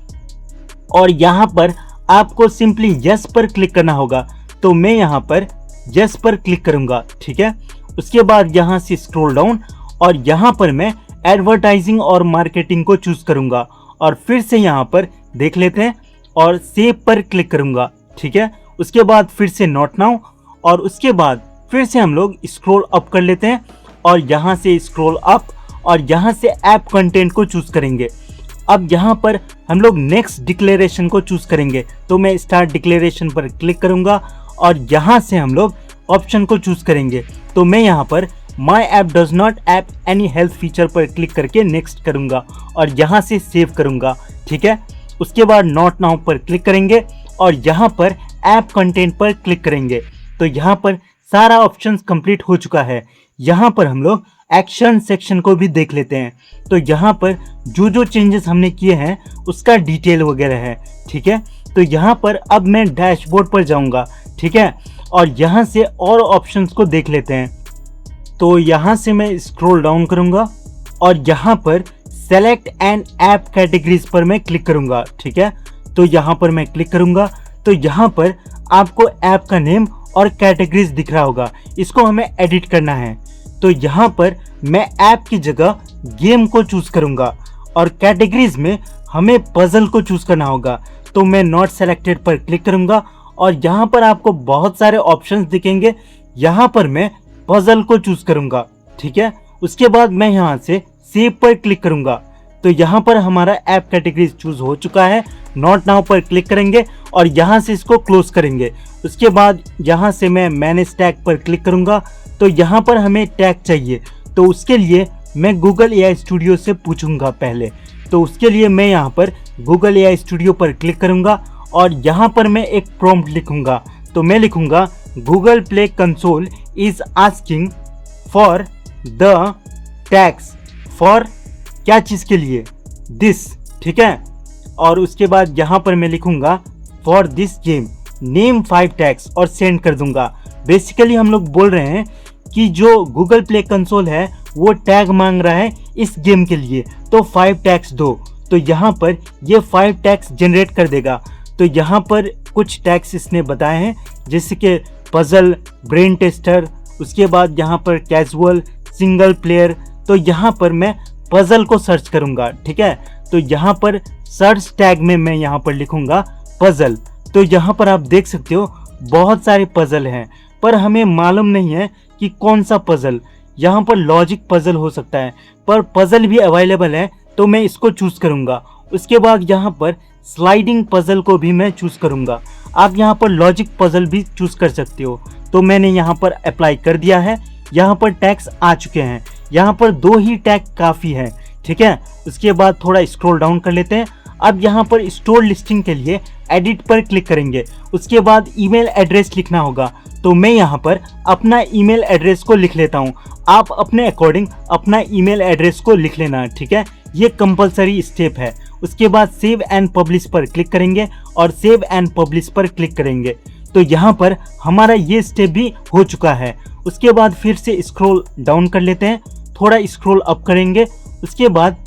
और यहाँ पर आपको सिंपली यस पर क्लिक करना होगा, तो मैं यहाँ पर यस पर क्लिक करूंगा। ठीक है, उसके बाद यहाँ से स्क्रॉल डाउन और यहाँ पर मैं एडवर्टाइजिंग और मार्केटिंग को चूज करूंगा और फिर से यहाँ पर देख लेते हैं और सेव पर क्लिक करूंगा। ठीक है, उसके बाद फिर से नॉट नाउ और उसके बाद फिर से हम लोग स्क्रॉल अप कर लेते हैं और यहाँ से स्क्रॉल अप और यहाँ से ऐप कंटेंट को चूज करेंगे। अब यहाँ पर हम लोग नेक्स्ट डिक्लेरेशन को चूज करेंगे, तो मैं स्टार्ट डिक्लेरेशन पर क्लिक करूंगा और यहाँ से हम लोग ऑप्शन को चूज करेंगे। तो मैं यहाँ पर my app does not app any health feature पर क्लिक करके नेक्स्ट करूंगा और यहाँ से सेव करूंगा। ठीक है, उसके बाद नॉट नाउ पर क्लिक करेंगे और यहाँ पर ऐप कंटेंट पर क्लिक करेंगे। तो यहाँ पर सारा ऑप्शंस कंप्लीट हो चुका है। यहाँ पर हम लोग एक्शन सेक्शन को भी देख लेते हैं। तो यहाँ पर जो जो चेंजेस हमने किए हैं उसका डिटेल वगैरह है। ठीक है, तो यहाँ पर अब मैं डैशबोर्ड पर जाऊँगा। ठीक है, और यहाँ से और ऑप्शंस को देख लेते हैं। तो यहाँ से मैं स्क्रॉल डाउन करूँगा और यहाँ पर सेलेक्ट एंड ऐप कैटेगरीज पर मैं क्लिक करूँगा। ठीक है, तो यहाँ पर मैं क्लिक करूँगा तो यहाँ पर आपको ऐप का नेम और कैटेगरीज दिख रहा होगा, इसको हमें एडिट करना है। तो यहाँ पर मैं ऐप की जगह गेम को चूज करूंगा और कैटेगरीज में हमें पजल को चूज करना होगा। तो मैं नॉट सेलेक्टेड पर क्लिक करूंगा और यहाँ पर आपको बहुत सारे ऑप्शंस दिखेंगे। यहाँ पर मैं पजल को चूज करूंगा। ठीक है, उसके बाद मैं यहाँ से सेव पर क्लिक करूंगा। तो यहाँ पर हमारा ऐप कैटेगरीज चूज हो चुका है। नॉट नाउ पर क्लिक करेंगे और यहाँ से इसको क्लोज करेंगे। उसके बाद यहाँ से मैं मैनेज टैग पर क्लिक करूंगा। तो यहाँ पर हमें टैग चाहिए, तो उसके लिए मैं गूगल एआई स्टूडियो से पूछूंगा पहले। तो उसके लिए मैं यहाँ पर गूगल एआई स्टूडियो पर क्लिक करूंगा और यहाँ पर मैं एक प्रॉम्प्ट लिखूंगा। तो मैं लिखूंगा Google Play console is asking for the tags for क्या चीज़ के लिए, दिस। ठीक है, और उसके बाद यहाँ पर मैं लिखूंगा for this game name 5 tags और सेंड कर दूंगा। बेसिकली हम लोग बोल रहे हैं कि जो गूगल प्ले कंसोल है वो टैग मांग रहा है इस गेम के लिए, तो 5 टैग्स दो। तो यहाँ पर ये 5 टैग्स जनरेट कर देगा। तो यहाँ पर कुछ टैग्स इसने बताए हैं, जैसे कि पजल, ब्रेन टेस्टर, उसके बाद यहाँ पर कैजुअल, सिंगल प्लेयर। तो यहाँ पर मैं पजल को सर्च करूँगा। ठीक है, तो यहाँ पर सर्च टैग में मैं यहाँ पर लिखूँगा पजल। तो यहाँ पर आप देख सकते हो बहुत सारे पजल हैं, पर हमें मालूम नहीं है कि कौन सा पजल। यहाँ पर लॉजिक पजल हो सकता है, पर पजल भी अवेलेबल है, तो मैं इसको चूज करूँगा। उसके बाद यहाँ पर स्लाइडिंग पजल को भी मैं चूज करूँगा। आप यहाँ पर लॉजिक पजल भी चूज कर सकते हो। तो मैंने यहाँ पर अप्लाई कर दिया है। यहाँ पर टैग्स आ चुके हैं। यहाँ पर 2 ही टैग काफ़ी है। ठीक है, उसके बाद थोड़ा स्क्रॉल डाउन कर लेते हैं। अब यहाँ पर स्टोर लिस्टिंग के लिए एडिट पर क्लिक करेंगे। उसके बाद ईमेल एड्रेस लिखना होगा। तो मैं यहाँ पर अपना ईमेल एड्रेस को लिख लेता हूँ। आप अपने अकॉर्डिंग अपना ईमेल एड्रेस को लिख लेना। ठीक है, ये कंपलसरी स्टेप है। उसके बाद सेव एंड पब्लिश पर क्लिक करेंगे और सेव एंड पब्लिश पर क्लिक करेंगे। तो यहाँ पर हमारा ये स्टेप भी हो चुका है। उसके बाद फिर से स्क्रॉल डाउन कर लेते हैं, थोड़ा स्क्रॉल अप करेंगे। उसके बाद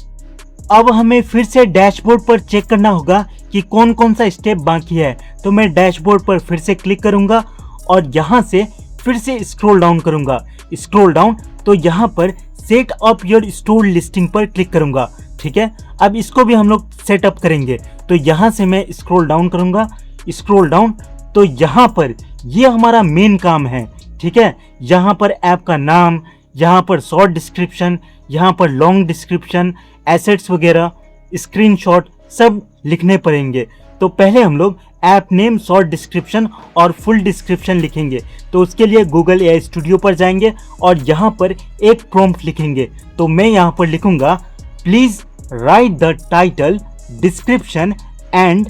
अब हमें फिर से डैशबोर्ड पर चेक करना होगा कि कौन कौन सा स्टेप बाकी है। तो मैं डैशबोर्ड पर फिर से क्लिक करूंगा और यहाँ से फिर से स्क्रॉल डाउन करूंगा। स्क्रॉल डाउन तो यहाँ पर set up your store listing पर क्लिक करूंगा। ठीक है, अब इसको भी हम लोग सेटअप करेंगे। तो यहाँ से मैं स्क्रॉल डाउन करूंगा। स्क्रॉल डाउन तो यहाँ पर ये हमारा मेन काम है। ठीक है, यहाँ पर ऐप का नाम, यहाँ पर शॉर्ट डिस्क्रिप्शन, यहाँ पर लॉन्ग डिस्क्रिप्शन, एसेट्स वगैरह, स्क्रीनशॉट सब लिखने पड़ेंगे। तो पहले हम लोग ऐप नेम, शॉर्ट डिस्क्रिप्शन और फुल डिस्क्रिप्शन लिखेंगे। तो उसके लिए गूगल एआई स्टूडियो पर जाएंगे और यहाँ पर एक प्रॉम्प्ट लिखेंगे। तो मैं यहाँ पर लिखूंगा please write the title, description and,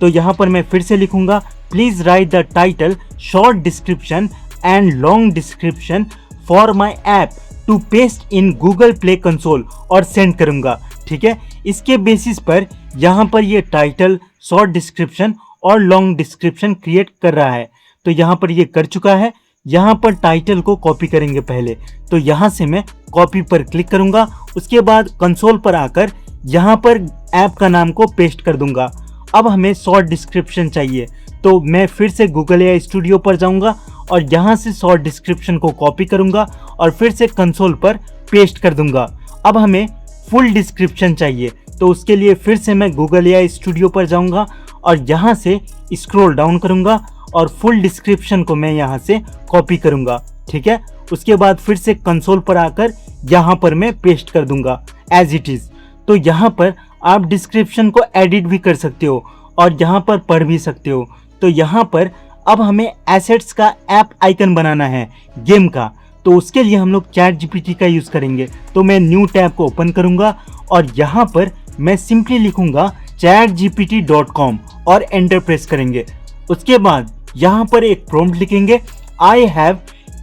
तो यहाँ पर मैं फिर से लिखूंगा please write the title, short description and long description for my app to paste in Google Play Console और सेंड करूंगा। ठीक है, इसके बेसिस पर यहाँ पर ये टाइटल, शॉर्ट डिस्क्रिप्शन और लॉन्ग डिस्क्रिप्शन क्रिएट कर रहा है। तो यहाँ पर ये कर चुका है। यहाँ पर टाइटल को कॉपी करेंगे पहले। तो यहाँ से मैं कॉपी पर क्लिक करूंगा। उसके बाद कंसोल पर आकर यहाँ पर ऐप का नाम को पेस्ट कर दूंगा। अब हमें शॉर्ट डिस्क्रिप्शन चाहिए। तो मैं फिर से गूगल एआई स्टूडियो पर जाऊंगा और यहाँ से शॉर्ट डिस्क्रिप्शन को कॉपी करूंगा और फिर से कंसोल पर पेस्ट कर दूंगा। अब हमें फुल डिस्क्रिप्शन चाहिए। तो उसके लिए फिर से मैं गूगल एआई स्टूडियो पर जाऊंगा और यहाँ से स्क्रॉल डाउन करूंगा और फुल डिस्क्रिप्शन को मैं यहाँ से कॉपी करूंगा। ठीक है, उसके बाद फिर से कंसोल पर आकर यहाँ पर मैं पेस्ट कर दूंगा एज इट इज। तो यहाँ पर आप डिस्क्रिप्शन को एडिट भी कर सकते हो और यहाँ पर पढ़ भी सकते हो। तो यहाँ पर अब हमें एसेट्स का ऐप आइकन बनाना है गेम का। तो उसके लिए हम लोग चैट जीपीटी का यूज करेंगे। तो मैं न्यू टैब को ओपन करूंगा और यहाँ पर मैं सिंपली लिखूंगा chatgpt.com और एंटर प्रेस करेंगे। उसके बाद यहाँ पर एक प्रॉम्प्ट लिखेंगे I have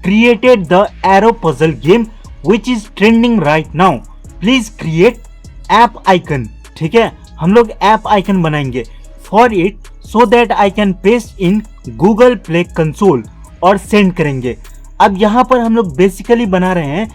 created the arrow puzzle game which is trending right now, please create app icon. ठीक है, हम लोग ऐप आइकन बनाएंगे for it so that I can paste in Google Play Console और सेंड करेंगे। अब यहाँ पर हम लोग बेसिकली बना रहे हैं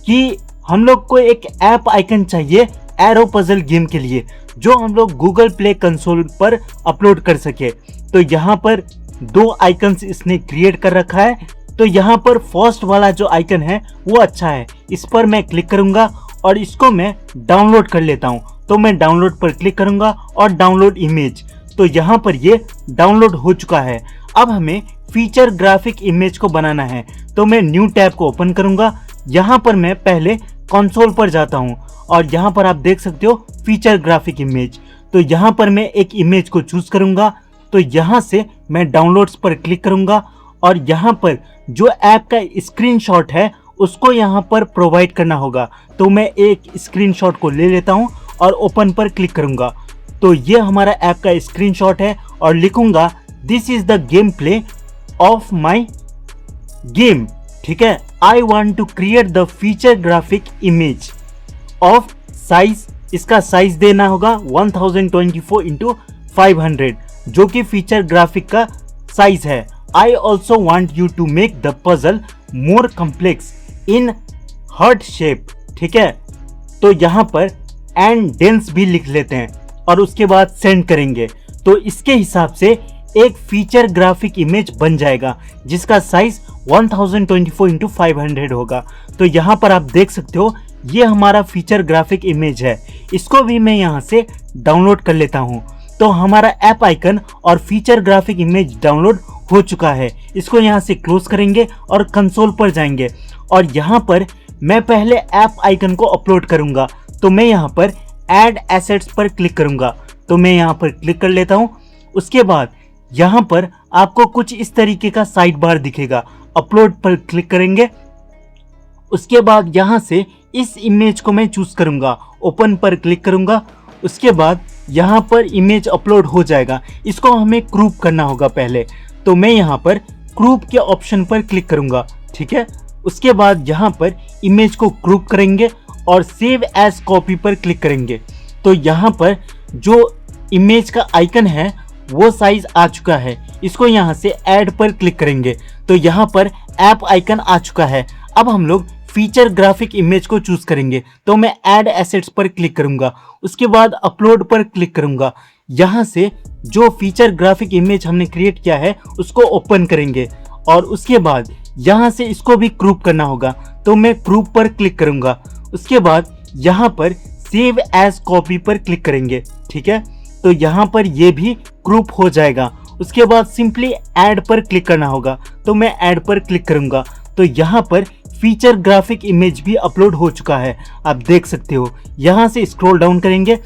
कि हम लोग को एक ऐप आइकन चाहिए एरो पजल गेम के लिए जो हम लोग गूगल प्ले कंसोल पर अपलोड कर सके। तो यहाँ पर दो आइकन्स इसने क्रिएट कर रखा है। तो यहाँ पर फर्स्ट वाला जो आइकन है वो अच्छा है, इस पर मैं क्लिक करूंगा और इसको मैं डाउनलोड कर लेता हूँ। तो मैं डाउनलोड पर क्लिक करूंगा और डाउनलोड इमेज। तो यहाँ पर ये डाउनलोड हो चुका है। अब हमें फीचर ग्राफिक इमेज को बनाना है। तो मैं न्यू टैब को ओपन करूंगा। यहाँ पर मैं पहले कंसोल पर जाता हूँ और यहाँ पर आप देख सकते हो फीचर ग्राफिक इमेज। तो यहाँ पर मैं एक इमेज को चूज करूंगा। तो यहाँ से मैं डाउनलोड्स पर क्लिक करूंगा और यहाँ पर जो ऐप का स्क्रीनशॉट है उसको यहाँ पर प्रोवाइड करना होगा। तो मैं एक स्क्रीनशॉट को ले लेता हूँ और ओपन पर क्लिक करूंगा। तो ये हमारा ऐप का स्क्रीनशॉट है और लिखूंगा this is the game play of my game. ठीक है, I want to create the feature graphic image of size, इसका साइज देना होगा 1024x500 जो कि फीचर ग्राफिक का साइज है। I also want you to make the puzzle more complex in heart shape. ठीक है, तो यहाँ पर एंड डेंस भी लिख लेते हैं और उसके बाद सेंड करेंगे। तो इसके हिसाब से एक फीचर ग्राफिक इमेज बन जाएगा जिसका साइज 1024x500 होगा। तो यहाँ पर आप देख सकते हो ये हमारा फीचर ग्राफिक इमेज है। इसको भी मैं यहाँ से डाउनलोड कर लेता हूँ। तो हमारा ऐप आइकन और फीचर ग्राफिक इमेज डाउनलोड हो चुका है। इसको यहाँ से क्लोज करेंगे और कंसोल पर जाएंगे और यहाँ पर मैं पहले ऐप आइकन को अपलोड करूंगा। तो मैं यहाँ पर ऐड एसेट्स पर क्लिक करूंगा। तो मैं यहाँ पर क्लिक कर लेता हूँ। उसके बाद यहाँ पर आपको कुछ इस तरीके का साइड बार दिखेगा। अपलोड पर क्लिक करेंगे। उसके बाद यहाँ से इस इमेज को मैं चूज करूंगा, ओपन पर क्लिक करूंगा। उसके बाद यहाँ पर इमेज अपलोड हो जाएगा। इसको हमें क्रूप करना होगा पहले। तो मैं यहाँ पर क्रूप के ऑप्शन पर क्लिक करूंगा। ठीक है, उसके बाद यहाँ पर इमेज को क्रूप करेंगे और सेव एज कॉपी पर क्लिक करेंगे। तो यहाँ पर जो इमेज का आइकन है वो साइज आ चुका है। इसको यहाँ से ऐड पर क्लिक करेंगे तो यहाँ पर ऐप आइकन आ चुका है। अब हम लोग फीचर ग्राफिक इमेज को चूज करेंगे तो मैं ऐड एसेट्स पर क्लिक करूंगा, उसके बाद अपलोड पर क्लिक करूंगा। यहाँ से जो फीचर ग्राफिक इमेज हमने क्रिएट किया है उसको ओपन करेंगे और उसके बाद यहाँ से इसको भी क्रूप करना होगा तो मैं क्रूप पर क्लिक करूंगा। उसके बाद यहाँ पर सेव एज कॉपी पर क्लिक करेंगे, ठीक है। तो यहाँ पर ये भी क्रूप हो जाएगा। उसके बाद सिंपली ऐड पर क्लिक करना होगा तो मैं ऐड पर क्लिक करूंगा। तो यहाँ पर फीचर ग्राफिक इमेज भी अपलोड हो चुका है, आप देख सकते हो। यहाँ से स्क्रॉल डाउन करेंगे।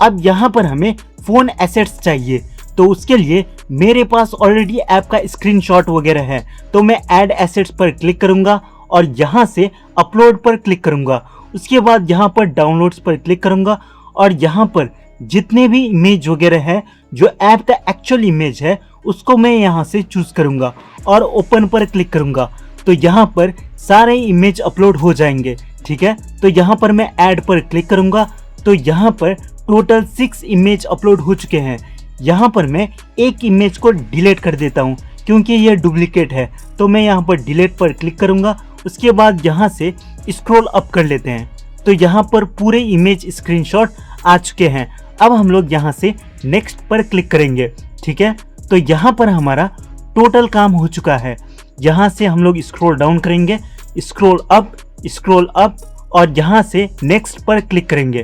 अब यहाँ पर हमें फोन एसेट्स चाहिए तो उसके लिए मेरे पास ऑलरेडी ऐप का स्क्रीनशॉट वगैरह है तो मैं ऐड एसेट्स पर क्लिक करूंगा और यहाँ से अपलोड पर क्लिक करूंगा। उसके बाद यहाँ पर डाउनलोड्स पर क्लिक करूंगा और यहाँ पर जितने भी इमेज वगैरह है जो ऐप का एक्चुअल इमेज है उसको मैं यहाँ से चूज करूंगा और ओपन पर क्लिक करूंगा। तो यहाँ पर सारे इमेज अपलोड हो जाएंगे, ठीक है। तो यहाँ पर मैं ऐड पर क्लिक करूंगा तो यहाँ पर टोटल 6 इमेज अपलोड हो चुके हैं। यहाँ पर मैं एक इमेज को डिलीट कर देता हूँ क्योंकि ये डुप्लीकेट है तो मैं यहाँ पर डिलीट पर क्लिक करूंगा। उसके बाद यहाँ से स्क्रॉल अप कर लेते हैं तो यहाँ पर पूरे इमेज स्क्रीनशॉट आ चुके हैं। अब हम लोग यहाँ से नेक्स्ट पर क्लिक करेंगे, ठीक है। तो यहाँ पर हमारा टोटल काम हो चुका है। यहाँ से हम लोग स्क्रॉल डाउन करेंगे, स्क्रॉल अप और यहाँ से नेक्स्ट पर क्लिक करेंगे।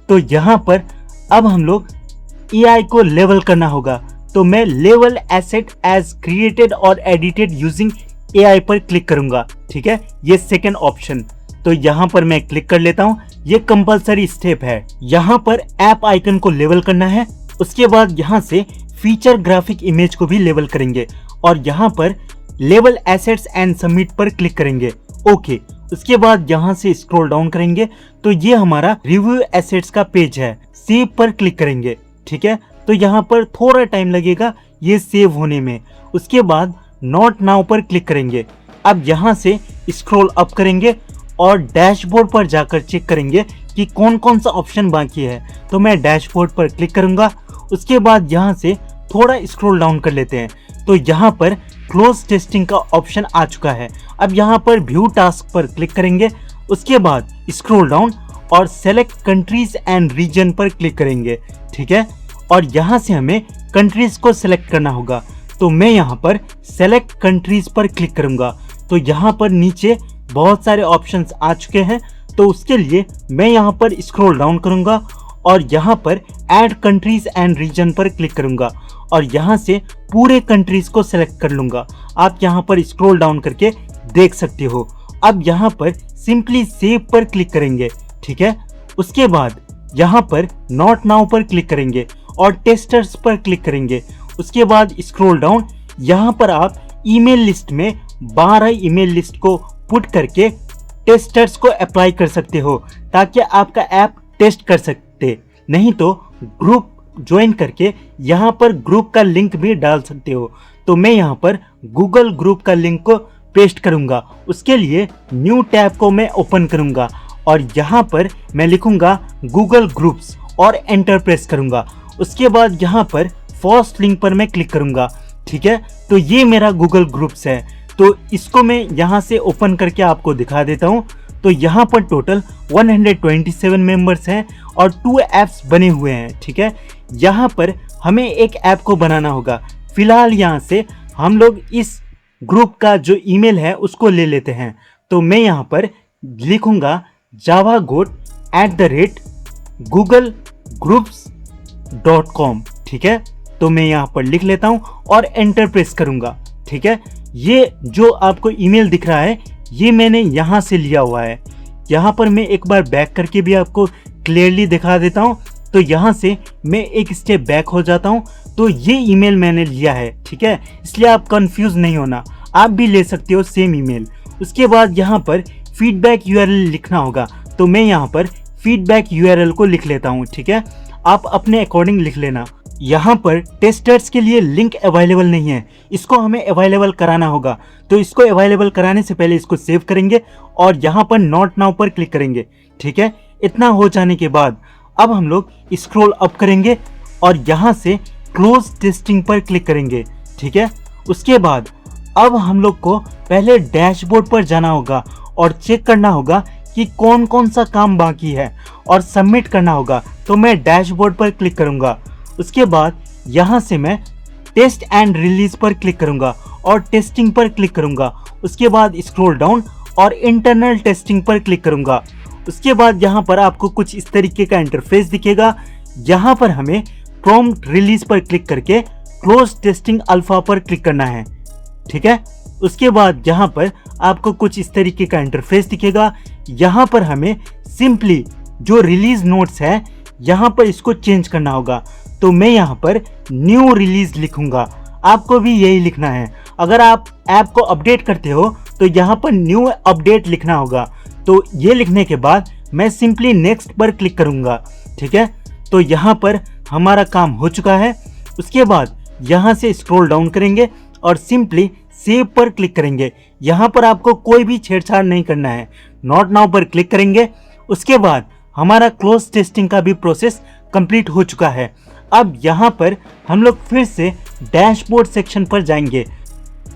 तो यहाँ पर अब हम लोग एआई को लेवल करना होगा तो मैं लेवल एसेट एज क्रिएटेड और एडिटेड यूजिंग एआई पर क्लिक करूंगा, ठीक है। ये सेकेंड ऑप्शन, तो यहाँ पर मैं क्लिक कर लेता हूँ। ये कंपलसरी स्टेप है। यहाँ पर ऐप आइकन को लेवल करना है। उसके बाद यहाँ से फीचर ग्राफिक इमेज को भी लेवल करेंगे और यहाँ पर लेवल एसेट्स एंड सबमिट पर क्लिक करेंगे, ओके। उसके बाद यहाँ से स्क्रॉल डाउन करेंगे तो ये हमारा रिव्यू एसेट्स का पेज है। सेव पर क्लिक करेंगे, ठीक है। तो यहाँ पर थोड़ा टाइम लगेगा ये सेव होने में। उसके बाद नॉट नाउ पर क्लिक करेंगे। अब यहाँ से स्क्रॉल अप करेंगे और डैशबोर्ड पर जाकर चेक करेंगे कि कौन कौन सा ऑप्शन बाकी है तो मैं डैशबोर्ड पर क्लिक करूंगा। उसके बाद यहाँ से थोड़ा स्क्रॉल डाउन कर लेते हैं तो यहाँ पर क्लोज टेस्टिंग का ऑप्शन आ चुका है। अब यहाँ पर व्यू टास्क पर क्लिक करेंगे। उसके बाद स्क्रॉल डाउन और सेलेक्ट कंट्रीज एंड रीजन पर क्लिक करेंगे, ठीक है। और यहाँ से हमें कंट्रीज को सेलेक्ट करना होगा तो मैं यहाँ पर सेलेक्ट कंट्रीज पर क्लिक करूंगा। तो यहाँ पर नीचे बहुत सारे ऑप्शंस आ चुके हैं तो उसके लिए मैं यहाँ पर स्क्रॉल डाउन करूंगा और यहाँ पर ऐड कंट्रीज एंड रीजन पर क्लिक करूंगा और यहाँ से पूरे कंट्रीज को सेलेक्ट कर लूंगा। आप यहाँ पर स्क्रॉल डाउन करके देख सकते हो। अब यहाँ पर सिंपली सेव पर क्लिक करेंगे, ठीक है। उसके बाद यहाँ पर नॉट नाउ पर क्लिक करेंगे और टेस्टर्स पर क्लिक करेंगे। उसके बाद स्क्रॉल डाउन, यहाँ पर आप ईमेल लिस्ट में 12 ईमेल लिस्ट को पुट करके टेस्टर्स को अप्लाई कर सकते हो ताकि आपका ऐप टेस्ट कर सकते। नहीं तो ग्रुप ज्वाइन करके यहाँ पर ग्रुप का लिंक भी डाल सकते हो। तो मैं यहाँ पर गूगल ग्रुप का लिंक को पेस्ट करूंगा। उसके लिए न्यू टैब को मैं ओपन करूंगा और यहाँ पर मैं लिखूंगा गूगल ग्रुप्स और एंटर प्रेस करूंगा। उसके बाद यहाँ पर फर्स्ट लिंक पर मैं क्लिक करूंगा, ठीक है। तो ये मेरा गूगल ग्रुप्स है तो इसको मैं यहाँ से ओपन करके आपको दिखा देता हूँ। तो यहाँ पर टोटल 127 मेंबर्स हैं और 2 ऐप्स बने हुए हैं, ठीक है। यहाँ पर हमें एक ऐप को बनाना होगा। फिलहाल यहाँ से हम लोग इस ग्रुप का जो ईमेल है उसको ले लेते हैं। तो मैं यहाँ पर लिखूंगा javagood@googlegroups.com, ठीक है। तो मैं यहाँ पर लिख लेता हूँ और एंटर प्रेस करूंगा, ठीक है। ये जो आपको ईमेल दिख रहा है ये मैंने यहाँ से लिया हुआ है। यहाँ पर मैं एक बार बैक करके भी आपको क्लियरली दिखा देता हूँ। तो यहाँ से मैं एक स्टेप बैक हो जाता हूँ तो ये ईमेल मैंने लिया है, ठीक है। इसलिए आप कंफ्यूज नहीं होना, आप भी ले सकते हो सेम ईमेल। उसके बाद यहाँ पर फीडबैक यूआरएल लिखना होगा तो मैं यहाँ पर फीडबैक यूआरएल को लिख लेता हूँ, ठीक है। आप अपने अकॉर्डिंग लिख लेना। यहाँ पर टेस्टर्स के लिए लिंक अवेलेबल नहीं है, इसको हमें अवेलेबल कराना होगा। तो इसको अवेलेबल कराने से पहले इसको सेव करेंगे और यहाँ पर नॉट नाउ पर क्लिक करेंगे, ठीक है। इतना हो जाने के बाद अब हम लोग स्क्रॉल अप करेंगे और यहाँ से क्लोज टेस्टिंग पर क्लिक करेंगे, ठीक है। उसके बाद अब हम लोग को पहले डैशबोर्ड पर जाना होगा और चेक करना होगा कि कौन कौन सा काम बाकी है और सबमिट करना होगा। तो मैं डैशबोर्ड पर क्लिक करूंगा। उसके बाद यहाँ से मैं टेस्ट एंड रिलीज पर क्लिक करूंगा और टेस्टिंग पर क्लिक करूंगा। उसके बाद स्क्रॉल डाउन और इंटरनल टेस्टिंग पर क्लिक करूंगा। उसके बाद यहाँ पर आपको कुछ इस तरीके का इंटरफेस दिखेगा। यहाँ पर हमें प्रॉम्प्ट रिलीज पर क्लिक करके क्लोज टेस्टिंग अल्फा पर क्लिक करना है, ठीक है। उसके बाद यहाँ पर आपको कुछ इस तरीके का इंटरफेस दिखेगा। यहाँ पर हमें सिंपली जो रिलीज नोट्स है यहाँ पर इसको चेंज करना होगा। तो मैं यहाँ पर न्यू रिलीज लिखूंगा, आपको भी यही लिखना है। अगर आप ऐप को अपडेट करते हो तो यहाँ पर न्यू अपडेट लिखना होगा। तो ये लिखने के बाद मैं सिंपली नेक्स्ट पर क्लिक करूंगा, ठीक है। तो यहाँ पर हमारा काम हो चुका है। उसके बाद यहाँ से स्क्रॉल डाउन करेंगे और सिंपली सेव पर क्लिक करेंगे। यहाँ पर आपको कोई भी छेड़छाड़ नहीं करना है। नॉट नाउ पर क्लिक करेंगे। उसके बाद हमारा क्लोज टेस्टिंग का भी प्रोसेस कंप्लीट हो चुका है। अब यहाँ पर हम लोग फिर से डैशबोर्ड सेक्शन पर जाएंगे।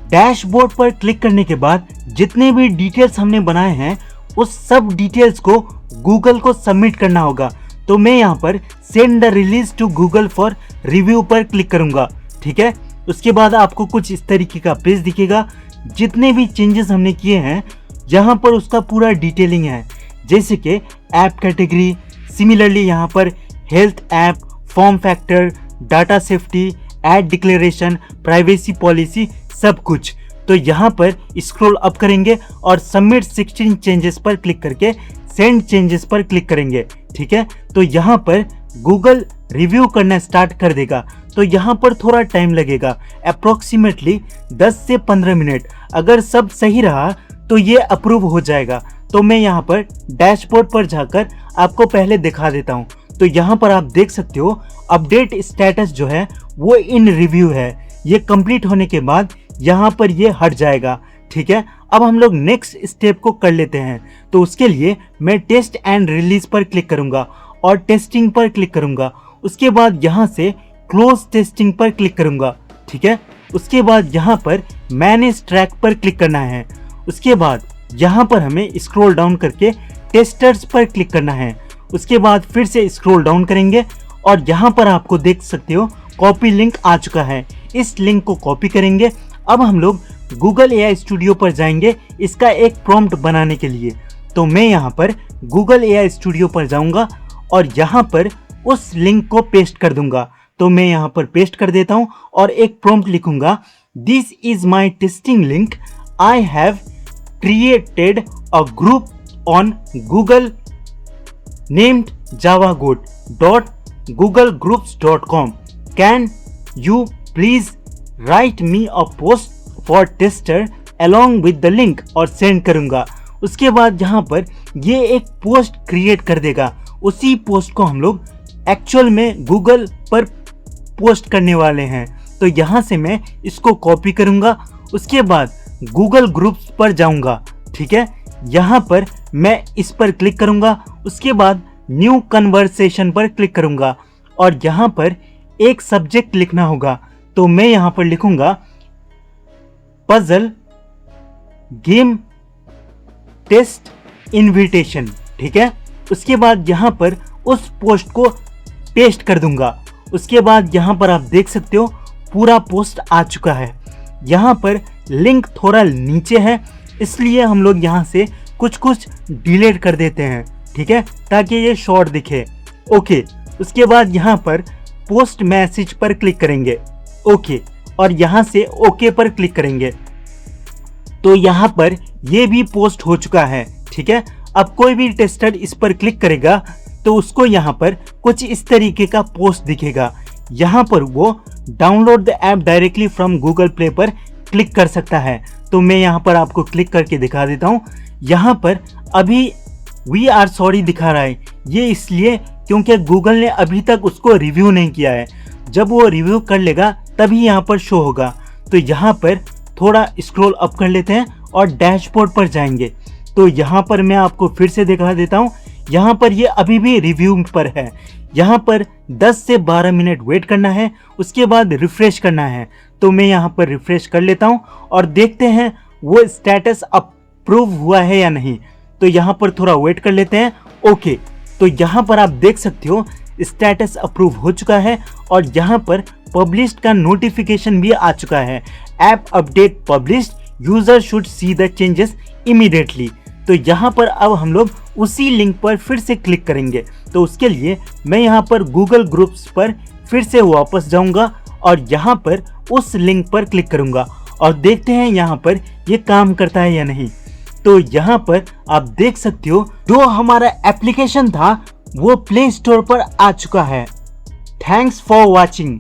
डैशबोर्ड पर क्लिक करने के बाद जितने भी डिटेल्स हमने बनाए हैं उस सब डिटेल्स को गूगल को सबमिट करना होगा। तो मैं यहाँ पर send the release to Google for review पर क्लिक करूंगा, ठीक है। उसके बाद आपको कुछ इस तरीके का पेज दिखेगा। जितने भी चेंजेस हमने किए हैं यहाँ पर उसका पूरा डिटेलिंग है, जैसे कि ऐप कैटेगरी, सिमिलरली यहाँ पर health app, form factor, data safety, ad declaration, privacy policy, सब कुछ। तो यहाँ पर स्क्रॉल अप करेंगे और सबमिट 16 चेंजेस पर क्लिक करके सेंड चेंजेस पर क्लिक करेंगे, ठीक है। तो यहाँ पर गूगल रिव्यू करना स्टार्ट कर देगा। तो यहाँ पर थोड़ा टाइम लगेगा, अप्रोक्सीमेटली 10 से 15 मिनट। अगर सब सही रहा तो ये अप्रूव हो जाएगा। तो मैं यहाँ पर डैशबोर्ड पर जाकर आपको पहले दिखा देता हूँ। तो यहाँ पर आप देख सकते हो अपडेट स्टेटस जो है वो इन रिव्यू है। ये कंप्लीट होने के बाद यहाँ पर ये हट जाएगा, ठीक है। अब हम लोग नेक्स्ट स्टेप को कर लेते हैं। तो उसके लिए मैं टेस्ट एंड रिलीज पर क्लिक करूंगा और टेस्टिंग पर क्लिक करूंगा। उसके बाद यहाँ से क्लोज टेस्टिंग पर क्लिक करूंगा, ठीक है। उसके बाद यहाँ पर मैनेज ट्रैक पर क्लिक करना है। उसके बाद यहाँ पर हमें स्क्रॉल डाउन करके टेस्टर्स पर क्लिक करना है। उसके बाद फिर से स्क्रॉल डाउन करेंगे और यहाँ पर आपको देख सकते हो कॉपी लिंक आ चुका है। इस लिंक को कॉपी करेंगे। अब हम लोग गूगल AI स्टूडियो पर जाएंगे इसका एक प्रॉम्प्ट बनाने के लिए। तो मैं यहाँ पर गूगल AI स्टूडियो पर जाऊँगा और यहाँ पर उस लिंक को पेस्ट कर दूंगा। तो मैं यहाँ पर पेस्ट कर देता हूँ और एक प्रॉम्प्ट लिखूंगा, this is my testing link, I have created a group on Google named javagoat.googlegroups.com. Can you please write me a post for tester along with the link और सेंड करूंगा। उसके बाद यहाँ पर ये एक पोस्ट क्रिएट कर देगा। उसी पोस्ट को हम लोग एक्चुअल में गूगल पर पोस्ट करने वाले हैं। तो यहाँ से मैं इसको कॉपी करूंगा। उसके बाद गूगल ग्रुप्स पर जाऊंगा, ठीक है। यहाँ पर मैं इस पर क्लिक करूंगा। उसके बाद न्यू कन्वर्सेशन पर क्लिक करूंगा और यहाँ पर एक सब्जेक्ट लिखना होगा। तो मैं यहाँ पर लिखूंगा पजल गेम टेस्ट इनविटेशन, ठीक है। उसके बाद यहाँ पर उस पोस्ट को पेस्ट कर दूंगा। उसके बाद यहाँ पर आप देख सकते हो पूरा पोस्ट आ चुका है। यहाँ पर लिंक थोड़ा नीचे है इसलिए हम लोग यहाँ से कुछ डिलीट कर देते हैं, ठीक है, ताकि ये शॉर्ट दिखे। ओके, उसके बाद यहाँ पर पोस्ट मैसेज पर क्लिक करेंगे, ओके, और यहाँ से ओके पर क्लिक करेंगे। तो यहाँ पर ये भी पोस्ट हो चुका है, ठीक है। अब कोई भी टेस्टर इस पर क्लिक करेगा तो उसको यहाँ पर कुछ इस तरीके का पोस्ट दिखेगा। यहाँ पर वो download the app directly from Google play पर क्लिक कर सकता है। तो मैं यहाँ पर आपको क्लिक करके दिखा देता हूँ। यहाँ पर अभी वी आर सॉरी दिखा रहा है, ये इसलिए क्योंकि गूगल ने अभी तक उसको रिव्यू नहीं किया है। जब वो रिव्यू कर लेगा तभी यहाँ पर शो होगा। तो यहाँ पर थोड़ा स्क्रॉल अप कर लेते हैं और डैशबोर्ड पर जाएंगे। तो यहाँ पर मैं आपको फिर से दिखा देता हूँ। यहाँ पर ये अभी भी रिव्यू पर है। यहाँ पर 10 से 12 मिनट वेट करना है, उसके बाद रिफ्रेश करना है। तो मैं यहाँ पर रिफ्रेश कर लेता हूँ और देखते हैं वो स्टेटस अप्रूव हुआ है या नहीं। तो यहाँ पर थोड़ा वेट कर लेते हैं। ओके, तो यहाँ पर आप देख सकते हो स्टेटस अप्रूव हो चुका है और यहाँ पर पब्लिश्ड का नोटिफिकेशन भी आ चुका है। App update published, user should see the changes immediately. तो यहाँ पर अब हम लोग उसी लिंक पर फिर से क्लिक करेंगे। तो उसके लिए मैं यहाँ पर गूगल ग्रुप्स पर फिर से वापस जाऊँगा और यहाँ पर उस लिंक पर क्लिक करूँगा और देखते हैं यहाँ पर ये काम करता है या नहीं। तो यहाँ पर आप देख सकते हो जो हमारा एप्लीकेशन था वो प्ले स्टोर पर आ चुका है। Thanks for watching.